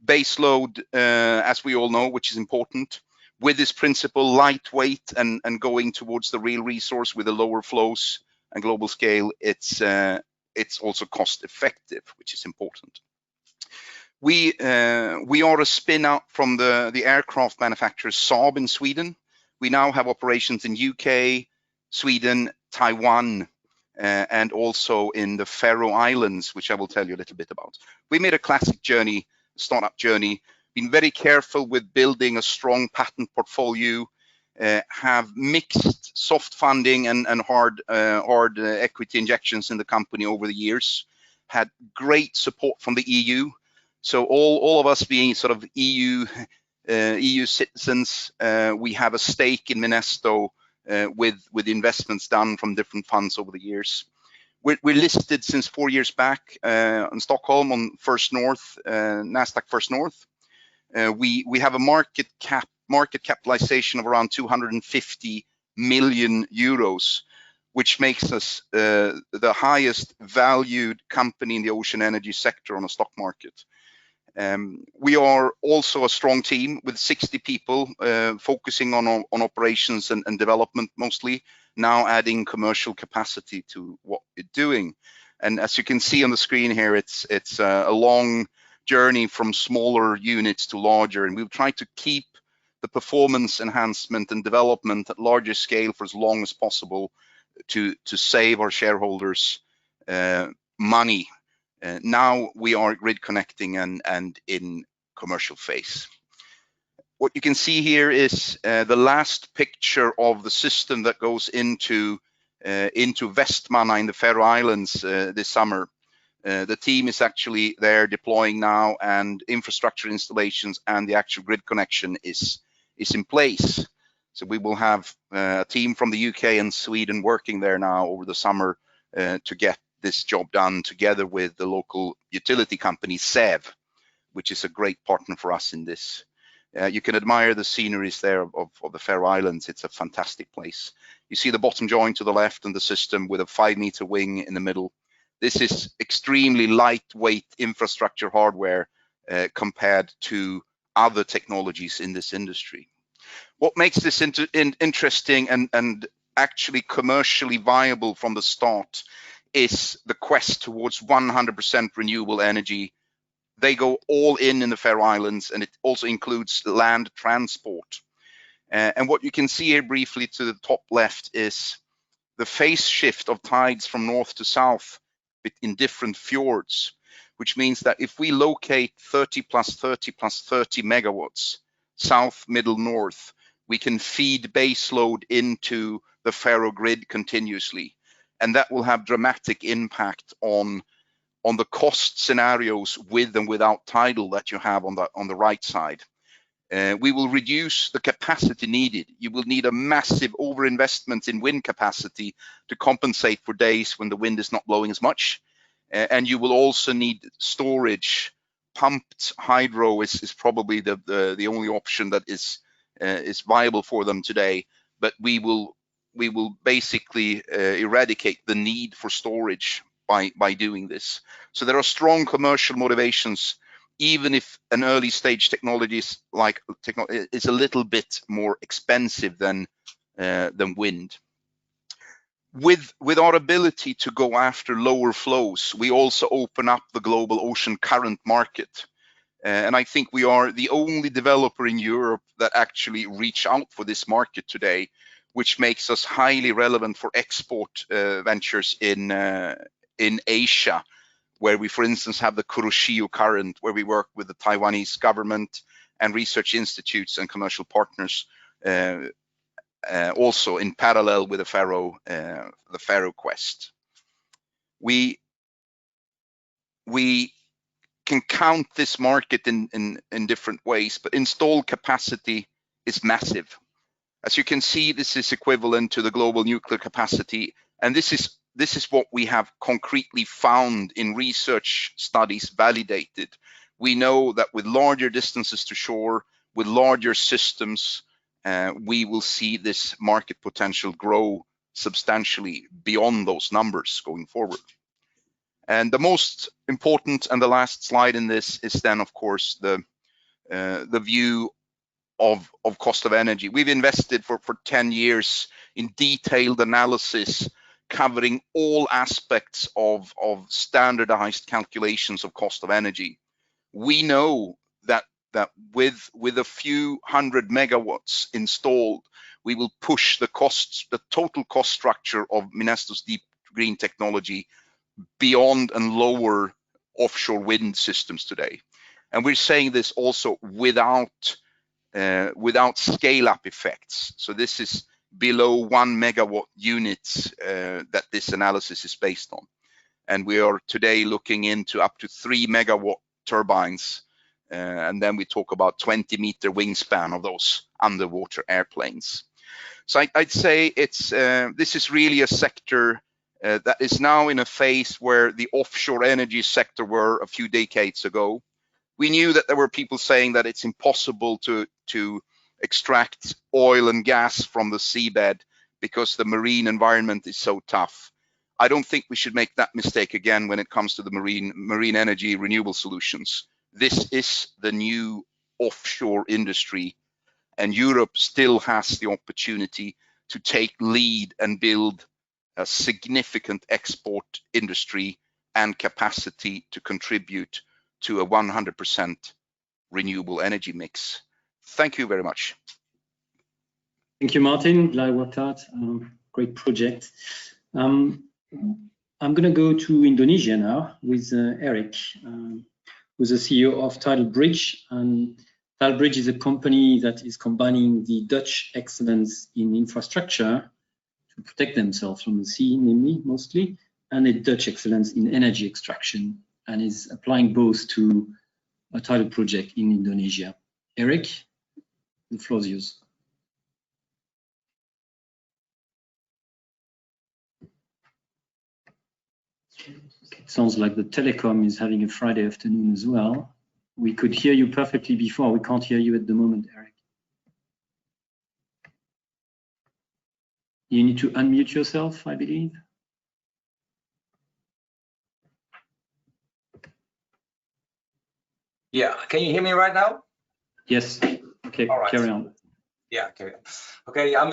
baseload, as we all know, which is important. With this principle, lightweight and going towards the real resource with the lower flows and global scale, it's also cost effective, which is important. We are a spin out from the aircraft manufacturer Saab in Sweden. We now have operations in UK, Sweden, Taiwan, and also in the Faroe Islands, which I will tell you a little bit about. We made a classic journey, startup journey, been very careful with building a strong patent portfolio, have mixed soft funding and hard equity injections in the company over the years, had great support from the EU. So all of us being sort of EU citizens, we have a stake in Minesto with investments done from different funds over the years. We're listed since 4 years back in Stockholm on First North, Nasdaq First North. We have a market capitalization of around 250 million euros, which makes us the highest valued company in the ocean energy sector on a stock market. We are also a strong team with 60 people focusing on operations and development mostly, now adding commercial capacity to what we're doing. And as you can see on the screen here, it's a long journey from smaller units to larger, and we've tried to keep the performance enhancement and development at larger scale for as long as possible to save our shareholders money. Now we are grid connecting and in commercial phase. What you can see here is the last picture of the system that goes into Vestmanna in the Faroe Islands this summer. The team is actually there deploying now, and infrastructure installations and the actual grid connection is in place. So we will have a team from the UK and Sweden working there now over the summer to get this job done together with the local utility company SEV, which is a great partner for us in this. You can admire the sceneries there of the Faroe Islands. It's a fantastic place. You see the bottom joint to the left and the system with a 5-meter wing in the middle. This is extremely lightweight infrastructure hardware compared to other technologies in this industry. What makes this interesting and actually commercially viable from the start is the quest towards 100% renewable energy. They go all in the Faroe Islands, and it also includes land transport. And what you can see here briefly to the top left is the phase shift of tides from north to south in different fjords, which means that if we locate 30 plus 30 plus 30 megawatts south, middle, north, we can feed base load into the Faroe grid continuously. And that will have dramatic impact on the cost scenarios with and without tidal that you have on the right side. We will reduce the capacity needed. You will need a massive overinvestment in wind capacity to compensate for days when the wind is not blowing as much. and you will also need storage. Pumped hydro is probably the only option that is viable for them today. But we will basically eradicate the need for storage by doing this. So there are strong commercial motivations, even if an early stage technology is a little bit more expensive than wind. With our ability to go after lower flows, we also open up the global ocean current market. And I think we are the only developer in Europe that actually reach out for this market today, which makes us highly relevant for export ventures in Asia, where we, for instance, have the Kuroshio current, where we work with the Taiwanese government and research institutes and commercial partners, also in parallel with the Faro Quest. We can count this market in different ways, but installed capacity is massive. As you can see, this is equivalent to the global nuclear capacity, and this is what we have concretely found in research studies validated. We know that with larger distances to shore, with larger systems, we will see this market potential grow substantially beyond those numbers going forward. And the most important and the last slide in this is then, of course, the view of cost of energy. We've invested for 10 years in detailed analysis covering all aspects of standardized calculations of cost of energy. We know that with a few hundred megawatts installed, we will push the total cost structure of Minesto's deep green technology beyond and lower offshore wind systems today. And we're saying this also without scale-up effects. So this is below 1 megawatt units that this analysis is based on. And we are today looking into up to 3 megawatt turbines. And then we talk about 20-meter wingspan of those underwater airplanes. So I'd say this is really a sector that is now in a phase where the offshore energy sector were a few decades ago. We knew that there were people saying that it's impossible to extract oil and gas from the seabed because the marine environment is so tough. I don't think we should make that mistake again when it comes to the marine energy renewable solutions. This is the new offshore industry, and Europe still has the opportunity to take lead and build a significant export industry and capacity to contribute to a 100% renewable energy mix. Thank you very much. Thank you, Martin. Glad worked out. Great project. I'm going to go to Indonesia now with Eric, who's the CEO of Tidal Bridge. And Tidal Bridge is a company that is combining the Dutch excellence in infrastructure to protect themselves from the sea, namely, mostly, and a Dutch excellence in energy extraction, and is applying both to a tidal project in Indonesia. Eric, the floor is yours. It sounds like the telecom is having a Friday afternoon as well. We could hear you perfectly before. We can't hear you at the moment, Eric. You need to unmute yourself, I believe. Yeah, can you hear me right now? Yes. Okay, all right. Carry on. Yeah, carry on. Okay, I'm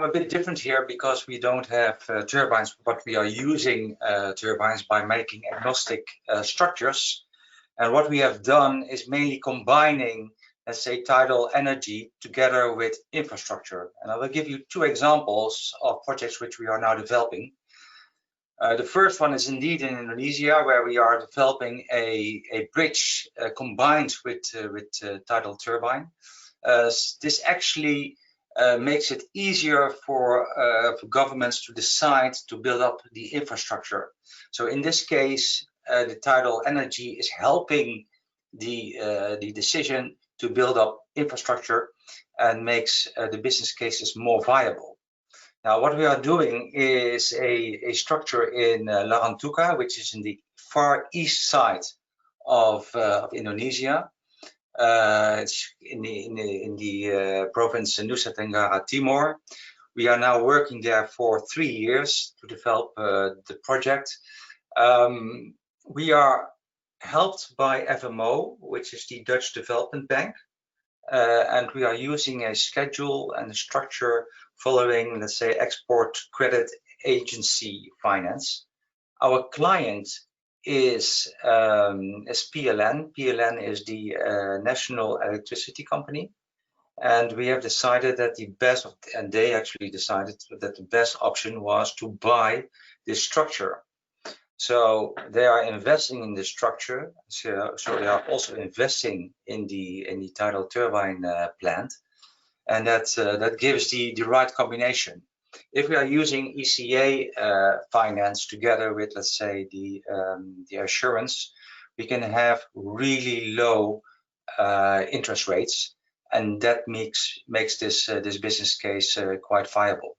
a bit different here because we don't have turbines, but we are using turbines by making agnostic structures. And what we have done is mainly combining, let's say, tidal energy together with infrastructure. And I will give you two examples of projects which we are now developing. The first one is indeed in Indonesia, where we are developing a bridge combined with tidal turbine. This actually makes it easier for governments to decide to build up the infrastructure. So in this case, the tidal energy is helping the decision to build up infrastructure and makes the business cases more viable. Now, what we are doing is a structure in Larantuka, which is in the far east side of Indonesia. It's in the province Nusa Tenggara Timur. We are now working there for 3 years to develop the project. We are helped by FMO, which is the Dutch Development Bank, and we are using a schedule and a structure following, let's say, export credit agency finance. Our client is PLN. PLN is the national electricity company, and we have decided that they actually decided that the best option was to buy this structure. So they are investing in the structure. So they are also investing in the tidal turbine plant, and that gives the right combination. If we are using ECA finance together with, let's say, the assurance, we can have really low interest rates, and that makes this business case quite viable.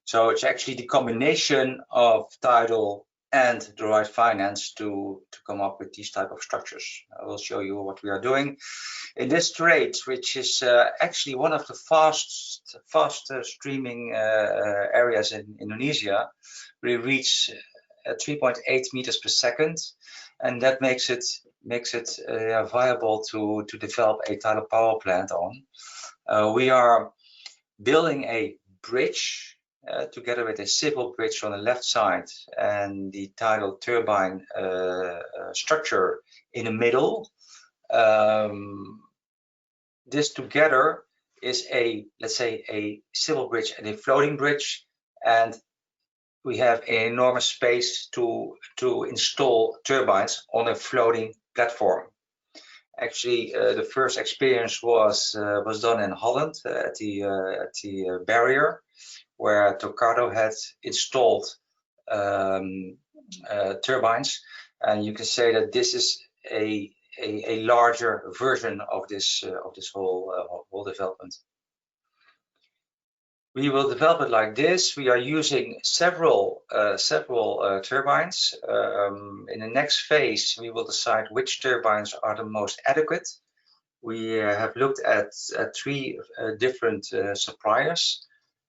So it's actually the combination of tidal and the right finance to come up with these type of structures. I will show you what we are doing in this trade, which is actually one of the fast streaming areas in Indonesia. We reach 3.8 meters per second, and that makes it viable to develop a tidal power plant on. We are building a bridge together with a civil bridge on the left side and the tidal turbine structure in the middle. This together is let's say, a civil bridge and a floating bridge, and we have an enormous space to install turbines on a floating platform. Actually, the first experience was done in Holland at the barrier, where Tocado had installed turbines, and you can say that this is a larger version of this whole development. We will develop it like this. We are using several turbines. In the next phase, we will decide which turbines are the most adequate. We have looked at 3 different suppliers,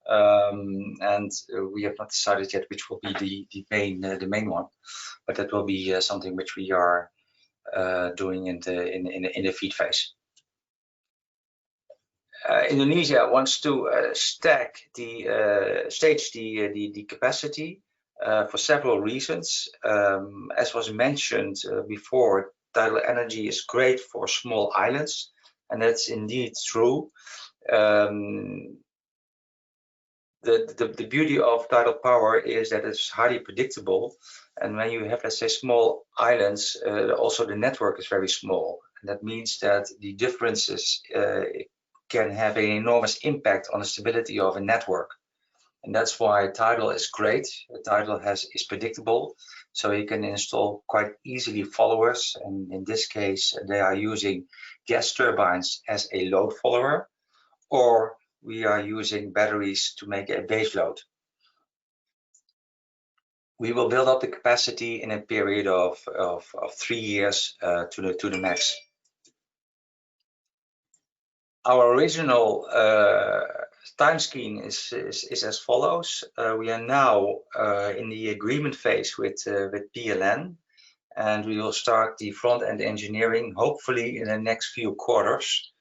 and we have not decided yet which will be the main one, but that will be something which we are doing in the feed phase. Indonesia wants to stage the capacity for several reasons. As was mentioned before, tidal energy is great for small islands, and that's indeed true. The beauty of tidal power is that it's highly predictable, and when you have, let's say, small islands, also the network is very small, and that means that the differences can have an enormous impact on the stability of a network. And that's why tidal is great. Tidal is predictable, so you can install quite easily followers, and in this case they are using gas turbines as a load follower, or we are using batteries to make a base load. We will build up the capacity in a period of 3 years to the max. Our original time scheme is as follows. We are now in the agreement phase with PLN, and we will start the front-end engineering hopefully in the next few quarters.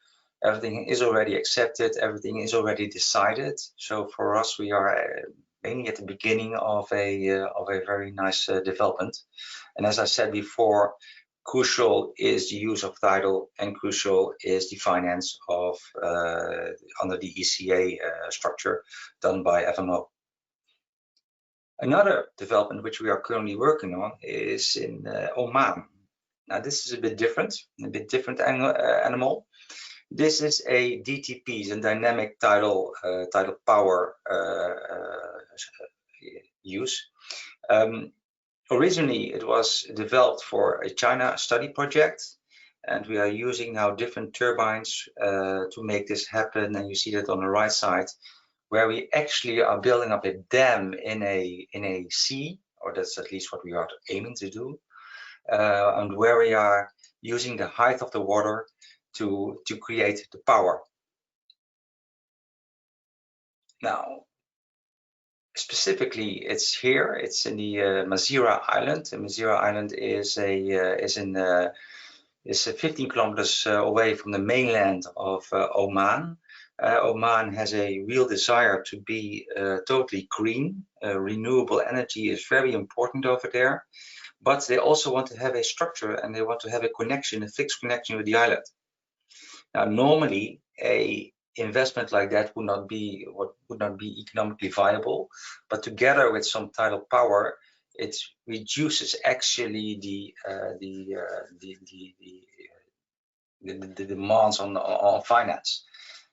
Everything is already accepted, everything is already decided. So for us, we are mainly at the beginning of a very nice development. And as I said before, crucial is the use of tidal, and crucial is the finance of under the ECA structure done by FMO. Another development which we are currently working on is in Oman. Now this is a bit different animal. This is a DTP, a dynamic tidal power use. Originally, it was developed for a China study project, and we are using now different turbines to make this happen. And you see that on the right side, where we actually are building up a dam in a sea, or that's at least what we are aiming to do. and where we are using the height of the water to create the power. Now, specifically, it's here. It's in the Mazira Island. The Mazira Island is 15 kilometers away from the mainland of Oman. Oman has a real desire to be totally green. Renewable energy is very important over there, but they also want to have a structure and they want to have a connection, a fixed connection with the island. Now, normally, a investment like that would not be economically viable, but together with some tidal power, it reduces actually the demands on finance.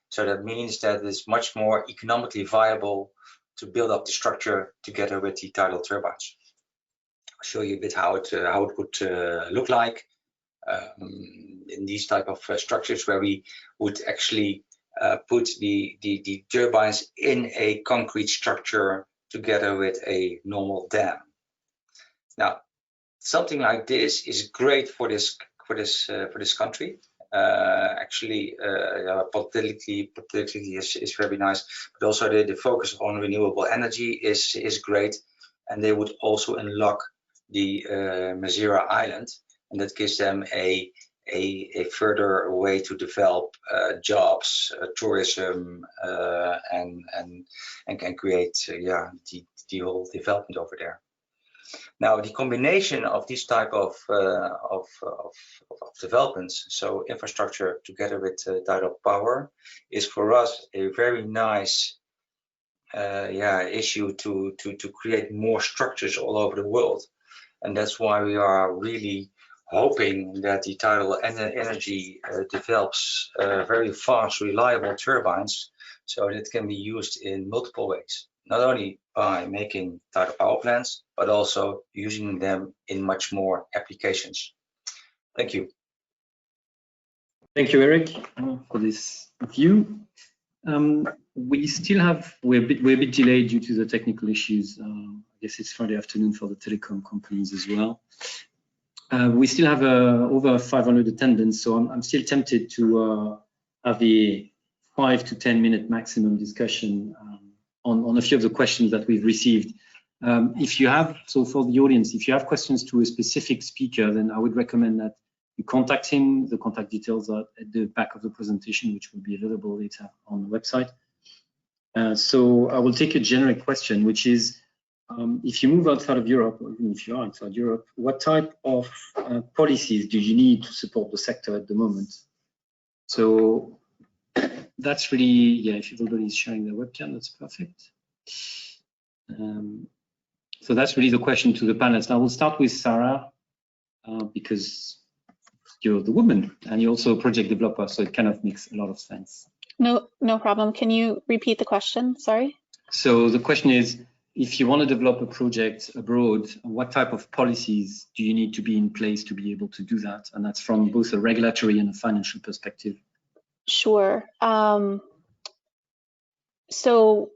So that means that it's much more economically viable to build up the structure together with the tidal turbines. I'll show you a bit how it would look like in these type of structures, where we would actually put the turbines in a concrete structure together with a normal dam. Now, something like this is great for this country. Actually, politically is very nice, but also the focus on renewable energy is great, and they would also unlock the Mazira Island, and that gives them a further way to develop jobs, tourism, and can create the whole development over there. Now, the combination of these type of developments, so infrastructure together with tidal power, is for us a very nice issue to create more structures all over the world, and that's why we are really hoping that the tidal energy develops very fast, reliable turbines, so that it can be used in multiple ways. Not only by making tidal power plants, but also using them in much more applications. Thank you. Thank you, Eric, for this view. We're a bit delayed due to the technical issues. I guess it's Friday afternoon for the telecom companies as well. We still have over 500 attendants, so I'm still tempted to have the 5 to 10 minute maximum discussion on a few of the questions that we've received. So for the audience, if you have questions to a specific speaker, then I would recommend that you contact him. The contact details are at the back of the presentation, which will be available later on the website. So I will take a generic question, which is, if you move outside of Europe, or even if you are outside Europe, what type of policies do you need to support the sector at the moment? So that's really, if everybody is sharing their webcam, that's perfect. So that's really the question to the panelists. Now we'll start with Sarah, because you're the woman and you're also a project developer, so it kind of makes a lot of sense. No problem. Can you repeat the question? Sorry. So the question is, if you want to develop a project abroad, what type of policies do you need to be in place to be able to do that? And that's from both a regulatory and a financial perspective. Sure. So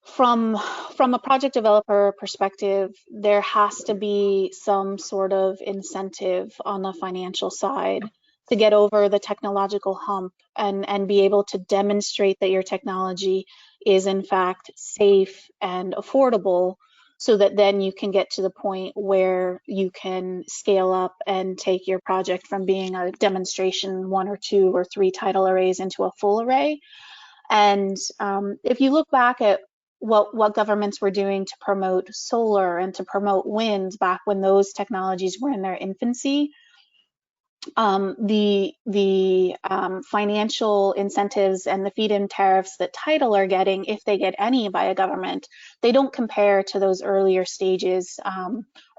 from a project developer perspective, there has to be some sort of incentive on the financial side to get over the technological hump and be able to demonstrate that your technology is in fact safe and affordable, so that then you can get to the point where you can scale up and take your project from being a demonstration 1 or 2 or 3 tidal arrays into a full array. And if you look back at what governments were doing to promote solar and to promote wind back when those technologies were in their infancy, the financial incentives and the feed-in tariffs that tidal are getting, if they get any by a government, they don't compare to those earlier stages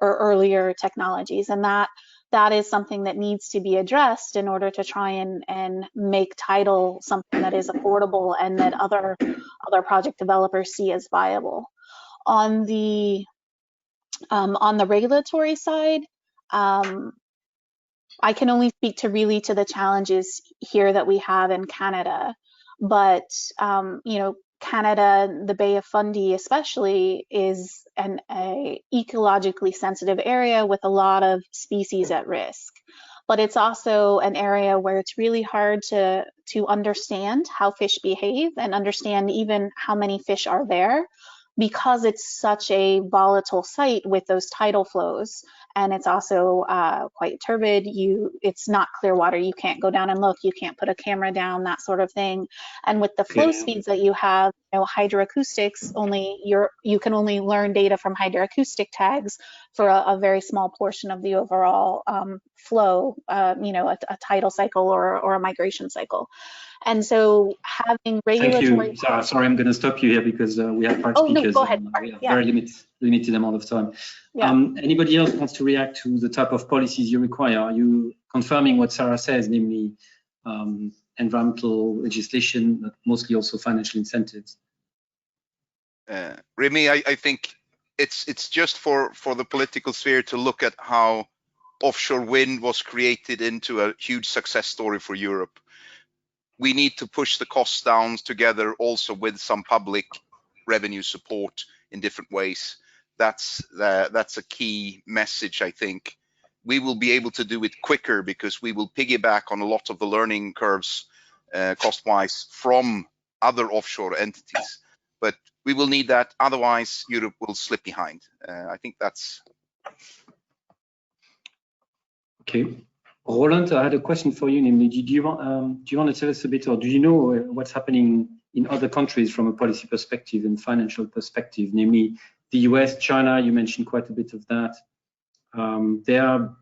or earlier technologies, and that is something that needs to be addressed in order to try and make tidal something that is affordable and that other project developers see as viable. On the regulatory side, I can only speak to the challenges here that we have in Canada, but Canada, the Bay of Fundy especially, is a ecologically sensitive area with a lot of species at risk. But it's also an area where it's really hard to understand how fish behave and understand even how many fish are there, because it's such a volatile site with those tidal flows. And it's also quite turbid. It's not clear water. You can't go down and look. You can't put a camera down, that sort of thing. And with the flow speeds that you have, hydroacoustics, you can only learn data from hydroacoustic tags for a very small portion of the overall flow, a tidal cycle or a migration cycle. And so having regulatory... Thank you, Sarah. Sorry, I'm going to stop you here because we have 5 speakers. No, go ahead. We have very limited amount of time. Yeah. Anybody else wants to react to the type of policies you require? Are you confirming what Sarah says, namely environmental legislation, but mostly also financial incentives? Remy, I think it's just for the political sphere to look at how offshore wind was created into a huge success story for Europe. We need to push the costs down together also with some public revenue support in different ways. That's a key message, I think. We will be able to do it quicker because we will piggyback on a lot of the learning curves cost-wise from other offshore entities. But we will need that, otherwise Europe will slip behind. I think that's... Okay. Roland, I had a question for you. Namely, do you want to tell us a bit, or do you know what's happening in other countries from a policy perspective and financial perspective? Namely, the US, China. You mentioned quite a bit of that.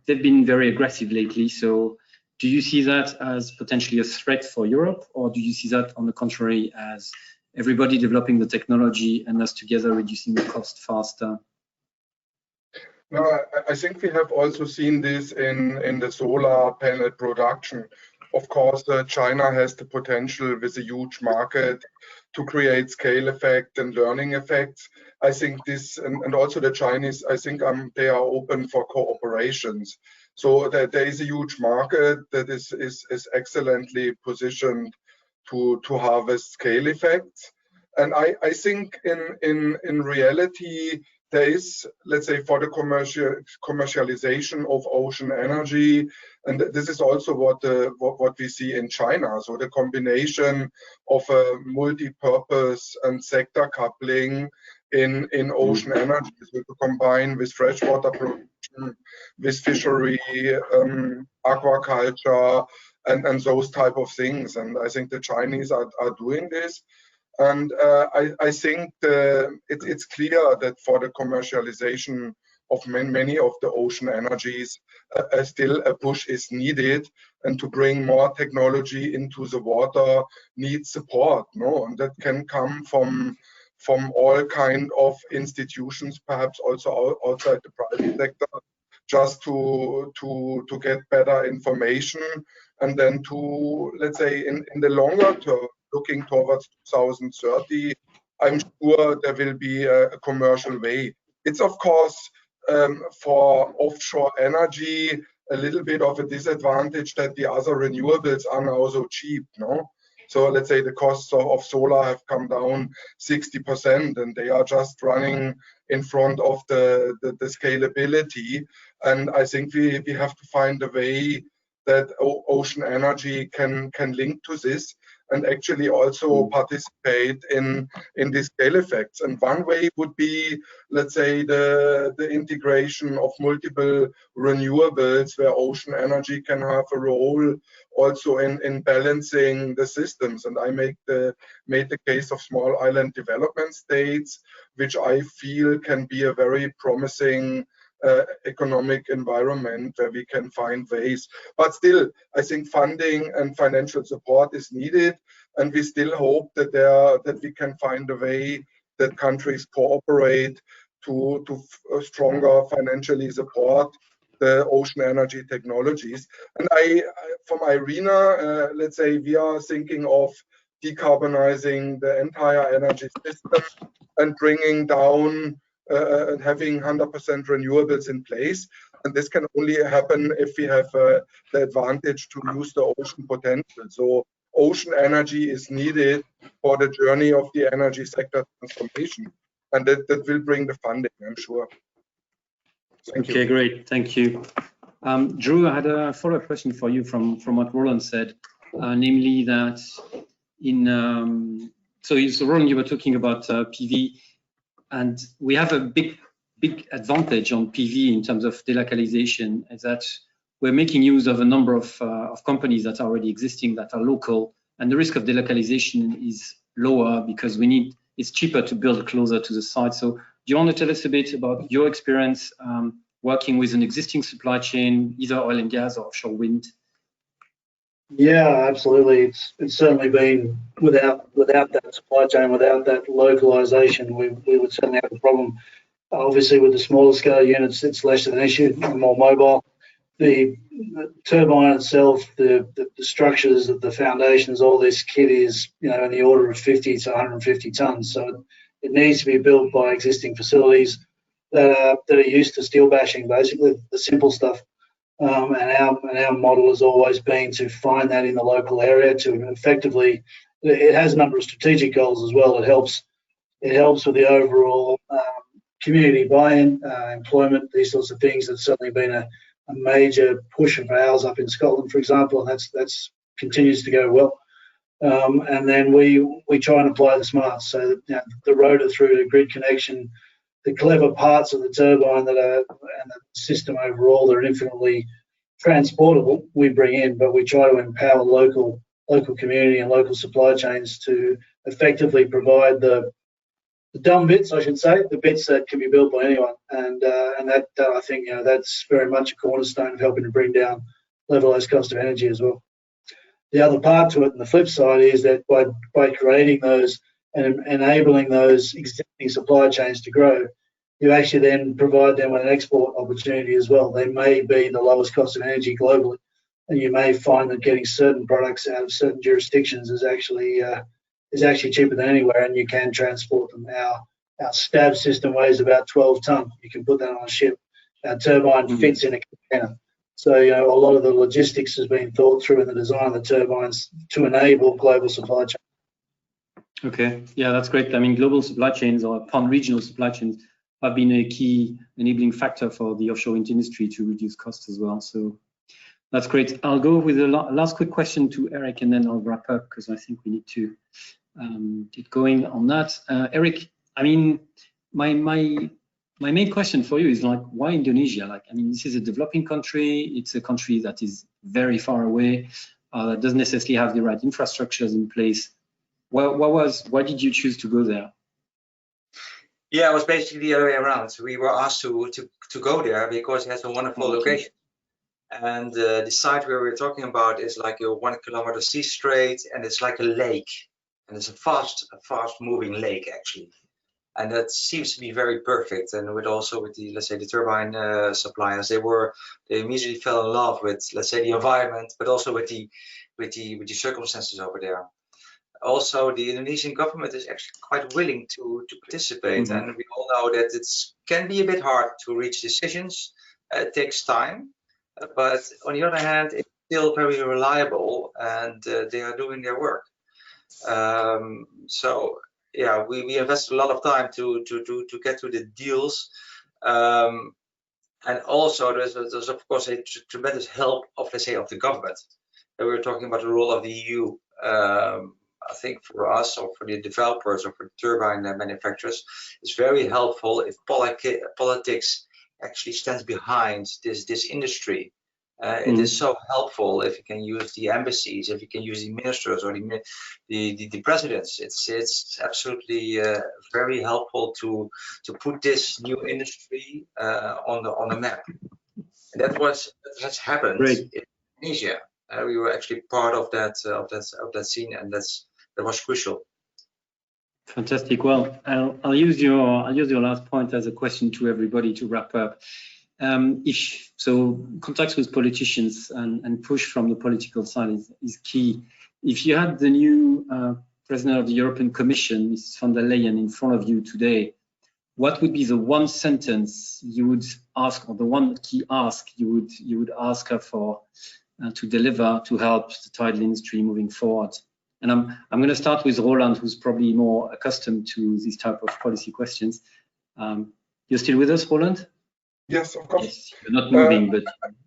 They've been very aggressive lately. So, do you see that as potentially a threat for Europe, or do you see that, on the contrary, as everybody developing the technology and us together reducing the cost faster? No, I think we have also seen this in the solar panel production. Of course, China has the potential with a huge market to create scale effect and learning effects. I think this, and also the Chinese, I think they are open for cooperations. So that there is a huge market that is excellently positioned to harvest scale effects. And I think in reality, there is, let's say, for the commercialization of ocean energy, and this is also what we see in China. So the combination of a multi-purpose and sector coupling in ocean energy, so to combine with freshwater production, with fishery, aquaculture, and those type of things. And I think the Chinese are doing this. And I think it's clear that for the commercialization of many of the ocean energies, still a push is needed, and to bring more technology into the water needs support. No, and that can come from all kind of institutions, perhaps also outside the private sector, just to get better information, and then to, let's say, in the longer term, looking towards 2030, I'm sure there will be a commercial way. It's of course for offshore energy a little bit of a disadvantage that the other renewables are now so cheap, no? So let's say the costs of solar have come down 60%, and they are just running in front of the scalability. And I think we have to find a way that ocean energy can link to this and actually also participate in these scale effects. And one way would be, let's say, the integration of multiple renewables, where ocean energy can have a role also in balancing the systems. And I made the case of small island development states, which I feel can be a very promising economic environment where we can find ways. But still, I think funding and financial support is needed, and we still hope that we can find a way that countries cooperate to stronger financially support the ocean energy technologies. And from IRENA, let's say we are thinking of decarbonizing the entire energy system and bringing down and having 100% renewables in place. And this can only happen if we have the advantage to use the ocean potential. So ocean energy is needed for the journey of the energy sector transformation. And that will bring the funding, I'm sure. Thank you. Okay, great. Thank you. Drew, I had a follow-up question for you from what Roland said, namely that so Roland, you were talking about PV, and we have a big advantage on PV in terms of delocalization, is that we're making use of a number of companies that are already existing, that are local, and the risk of delocalization is lower because it's cheaper to build closer to the site. So do you want to tell us a bit about your experience working with an existing supply chain, either oil and gas or offshore wind? Yeah, absolutely. It's certainly been without that supply chain, without that localization, we would certainly have a problem. Obviously, with the smaller scale units, it's less of an issue, more mobile. The turbine itself, the structures of the foundations, all this kit is, in the order of 50 to 150 tons. So it needs to be built by existing facilities that are used to steel bashing, basically the simple stuff. And our model has always been to find that in the local area to effectively. It has a number of strategic goals as well. It helps with the overall community buy-in, employment, these sorts of things. That's certainly been a major push of ours up in Scotland, for example, and that's continues to go well. And then we try and apply the smarts, so that, the rotor through to grid connection, the clever parts of the turbine and the system overall that are infinitely transportable, we bring in, but we try to empower local community and local supply chains to effectively provide the dumb bits, I should say, the bits that can be built by anyone, and that I think that's very much a cornerstone of helping to bring down levelized cost of energy as well. The other part to it, and the flip side, is that by creating those and enabling those existing supply chains to grow, you actually then provide them with an export opportunity as well. They may be the lowest cost of energy globally, and you may find that getting certain products out of certain jurisdictions is actually cheaper than anywhere, and you can transport them. Our stab system weighs about 12 tonnes. You can put that on a ship. Our turbine fits in a container. So, a lot of the logistics has been thought through in the design of the turbines to enable global supply chain. Okay, yeah, that's great. I mean, global supply chains or pan-regional supply chains have been a key enabling factor for the offshore wind industry to reduce costs as well. So that's great. I'll go with the last quick question to Eric, and then I'll wrap up because I think we need to get going on that. Eric, I mean, my main question for you is why Indonesia? This is a developing country. It's a country that is very far away, that doesn't necessarily have the right infrastructures in place. Why did you choose to go there? Yeah, it was basically the other way around. We were asked to go there because it has a wonderful location. And the site where we're talking about is like a 1 kilometer sea strait, and it's like a lake. And it's a fast moving lake, actually. And that seems to be very perfect. And with the, let's say, the turbine suppliers, they immediately fell in love with, let's say, the environment, but also with the circumstances over there. Also, the Indonesian government is actually quite willing to participate, and we all know that it can be a bit hard to reach decisions. It takes time, but on the other hand, it's still very reliable, and they are doing their work. So yeah, we invest a lot of time to get to the deals, and also there's of course a tremendous help of, let's say, of the government. And we're talking about the role of the EU. I think for us, or for the developers, or for the turbine manufacturers, it's very helpful if politics actually stands behind this industry. It is so helpful if you can use the embassies, if you can use the ministers or the presidents. It's absolutely very helpful to put this new industry on the map. And that's happened in Indonesia. We were actually part of that scene, and that was crucial. Fantastic. Well, I'll use your last point as a question to everybody to wrap up. Contacts with politicians and push from the political side is key. If you had the new president of the European Commission, Mrs. von der Leyen, in front of you today, what would be the one sentence you would ask, or the one key ask you would ask her for to deliver to help the tidal industry moving forward? And I'm going to start with Roland, who's probably more accustomed to these type of policy questions. You're still with us, Roland? Yes, of course. Yes, you're not moving, but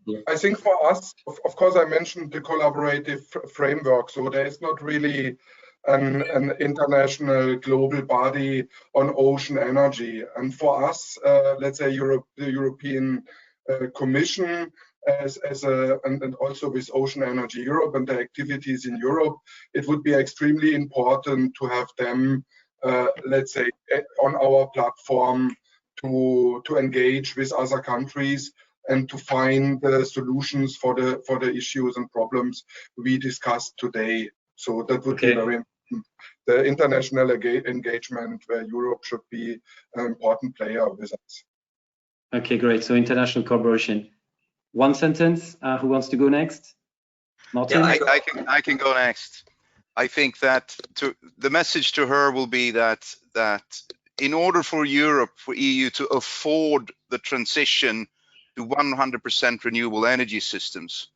yeah. I think for us, of course, I mentioned the collaborative framework. So there is not really an international global body on ocean energy. And for us, let's say the European Commission, and also with Ocean Energy Europe and the activities in Europe, it would be extremely important to have them, let's say, on our platform to engage with other countries and to find solutions for the issues and problems we discussed today. So that would be very important. The international engagement where Europe should be an important player with us. Okay, great. So international cooperation. One sentence. Who wants to go next? Martin? Yeah, I can go next. I think that the message to her will be that in order for Europe, for EU to afford the transition to 100% renewable energy systems,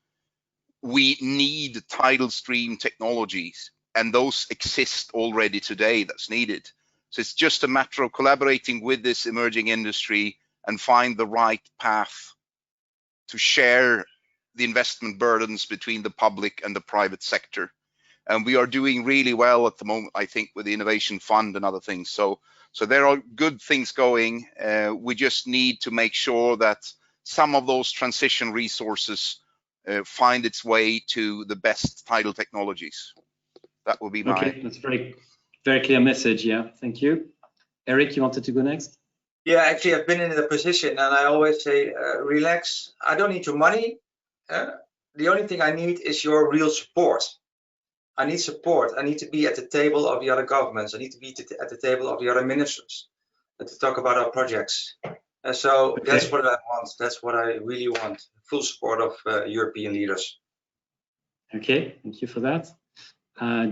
we need tidal stream technologies, and those exist already today. That's needed. So it's just a matter of collaborating with this emerging industry and find the right path to share the investment burdens between the public and the private sector. And we are doing really well at the moment, I think, with the Innovation Fund and other things. So there are good things going. We just need to make sure that some of those transition resources find its way to the best tidal technologies. That will be my... Okay, that's very clear message. Yeah, thank you. Eric, you wanted to go next? Yeah, actually, I've been in the position, and I always say, relax. I don't need your money. The only thing I need is your real support. I need support. I need to be at the table of the other governments. I need to be at the table of the other ministers to talk about our projects. So that's what I want. That's what I really want. Full support of European leaders. Okay, thank you for that.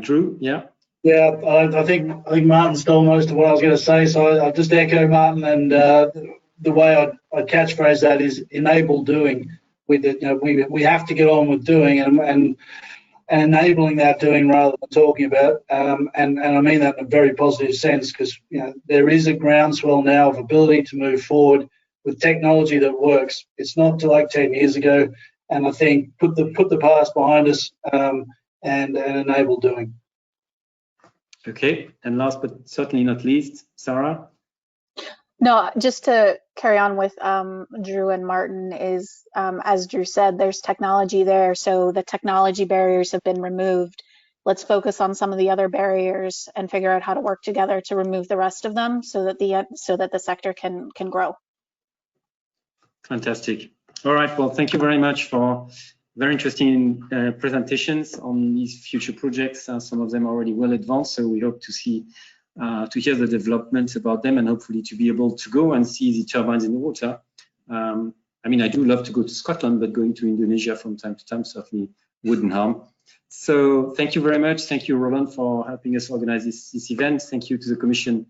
Drew, yeah. Yeah, I think Martin stole most of what I was going to say, so I'll just echo Martin. And the way I'd catchphrase that is enable doing. With it, we have to get on with doing and enabling that doing rather than talking about. And I mean that in a very positive sense, because there is a groundswell now of ability to move forward with technology that works. It's not like 10 years ago, and I think put the past behind us and enable doing. Okay, and last but certainly not least, Sarah. No, just to carry on with Drew and Martin is, as Drew said, there's technology there, so the technology barriers have been removed. Let's focus on some of the other barriers and figure out how to work together to remove the rest of them, so that the sector can grow. Fantastic. All right. Well, thank you very much for very interesting presentations on these future projects. Some of them are already well advanced, so we hope to see. To hear the developments about them and hopefully to be able to go and see the turbines in the water. I mean, I do love to go to Scotland, but going to Indonesia from time to time certainly wouldn't harm. So thank you very much. Thank you, Roland, for helping us organize this event. Thank you to the Commission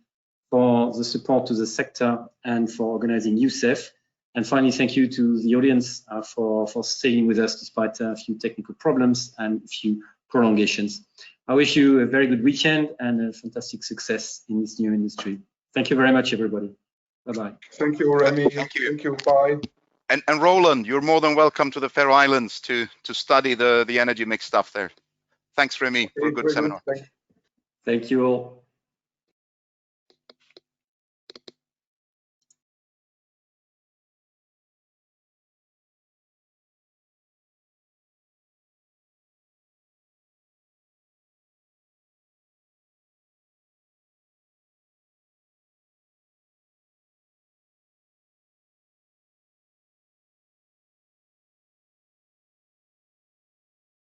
for the support to the sector and for organizing USEF. And finally, thank you to the audience for staying with us despite a few technical problems and a few prolongations. I wish you a very good weekend and a fantastic success in this new industry. Thank you very much, everybody. Bye-bye. Thank you, Remy. Thank you. Bye. And Roland, you're more than welcome to the Faroe Islands to study the energy mix stuff there. Thanks, Remy, for a good seminar. Thank you. Thank you all.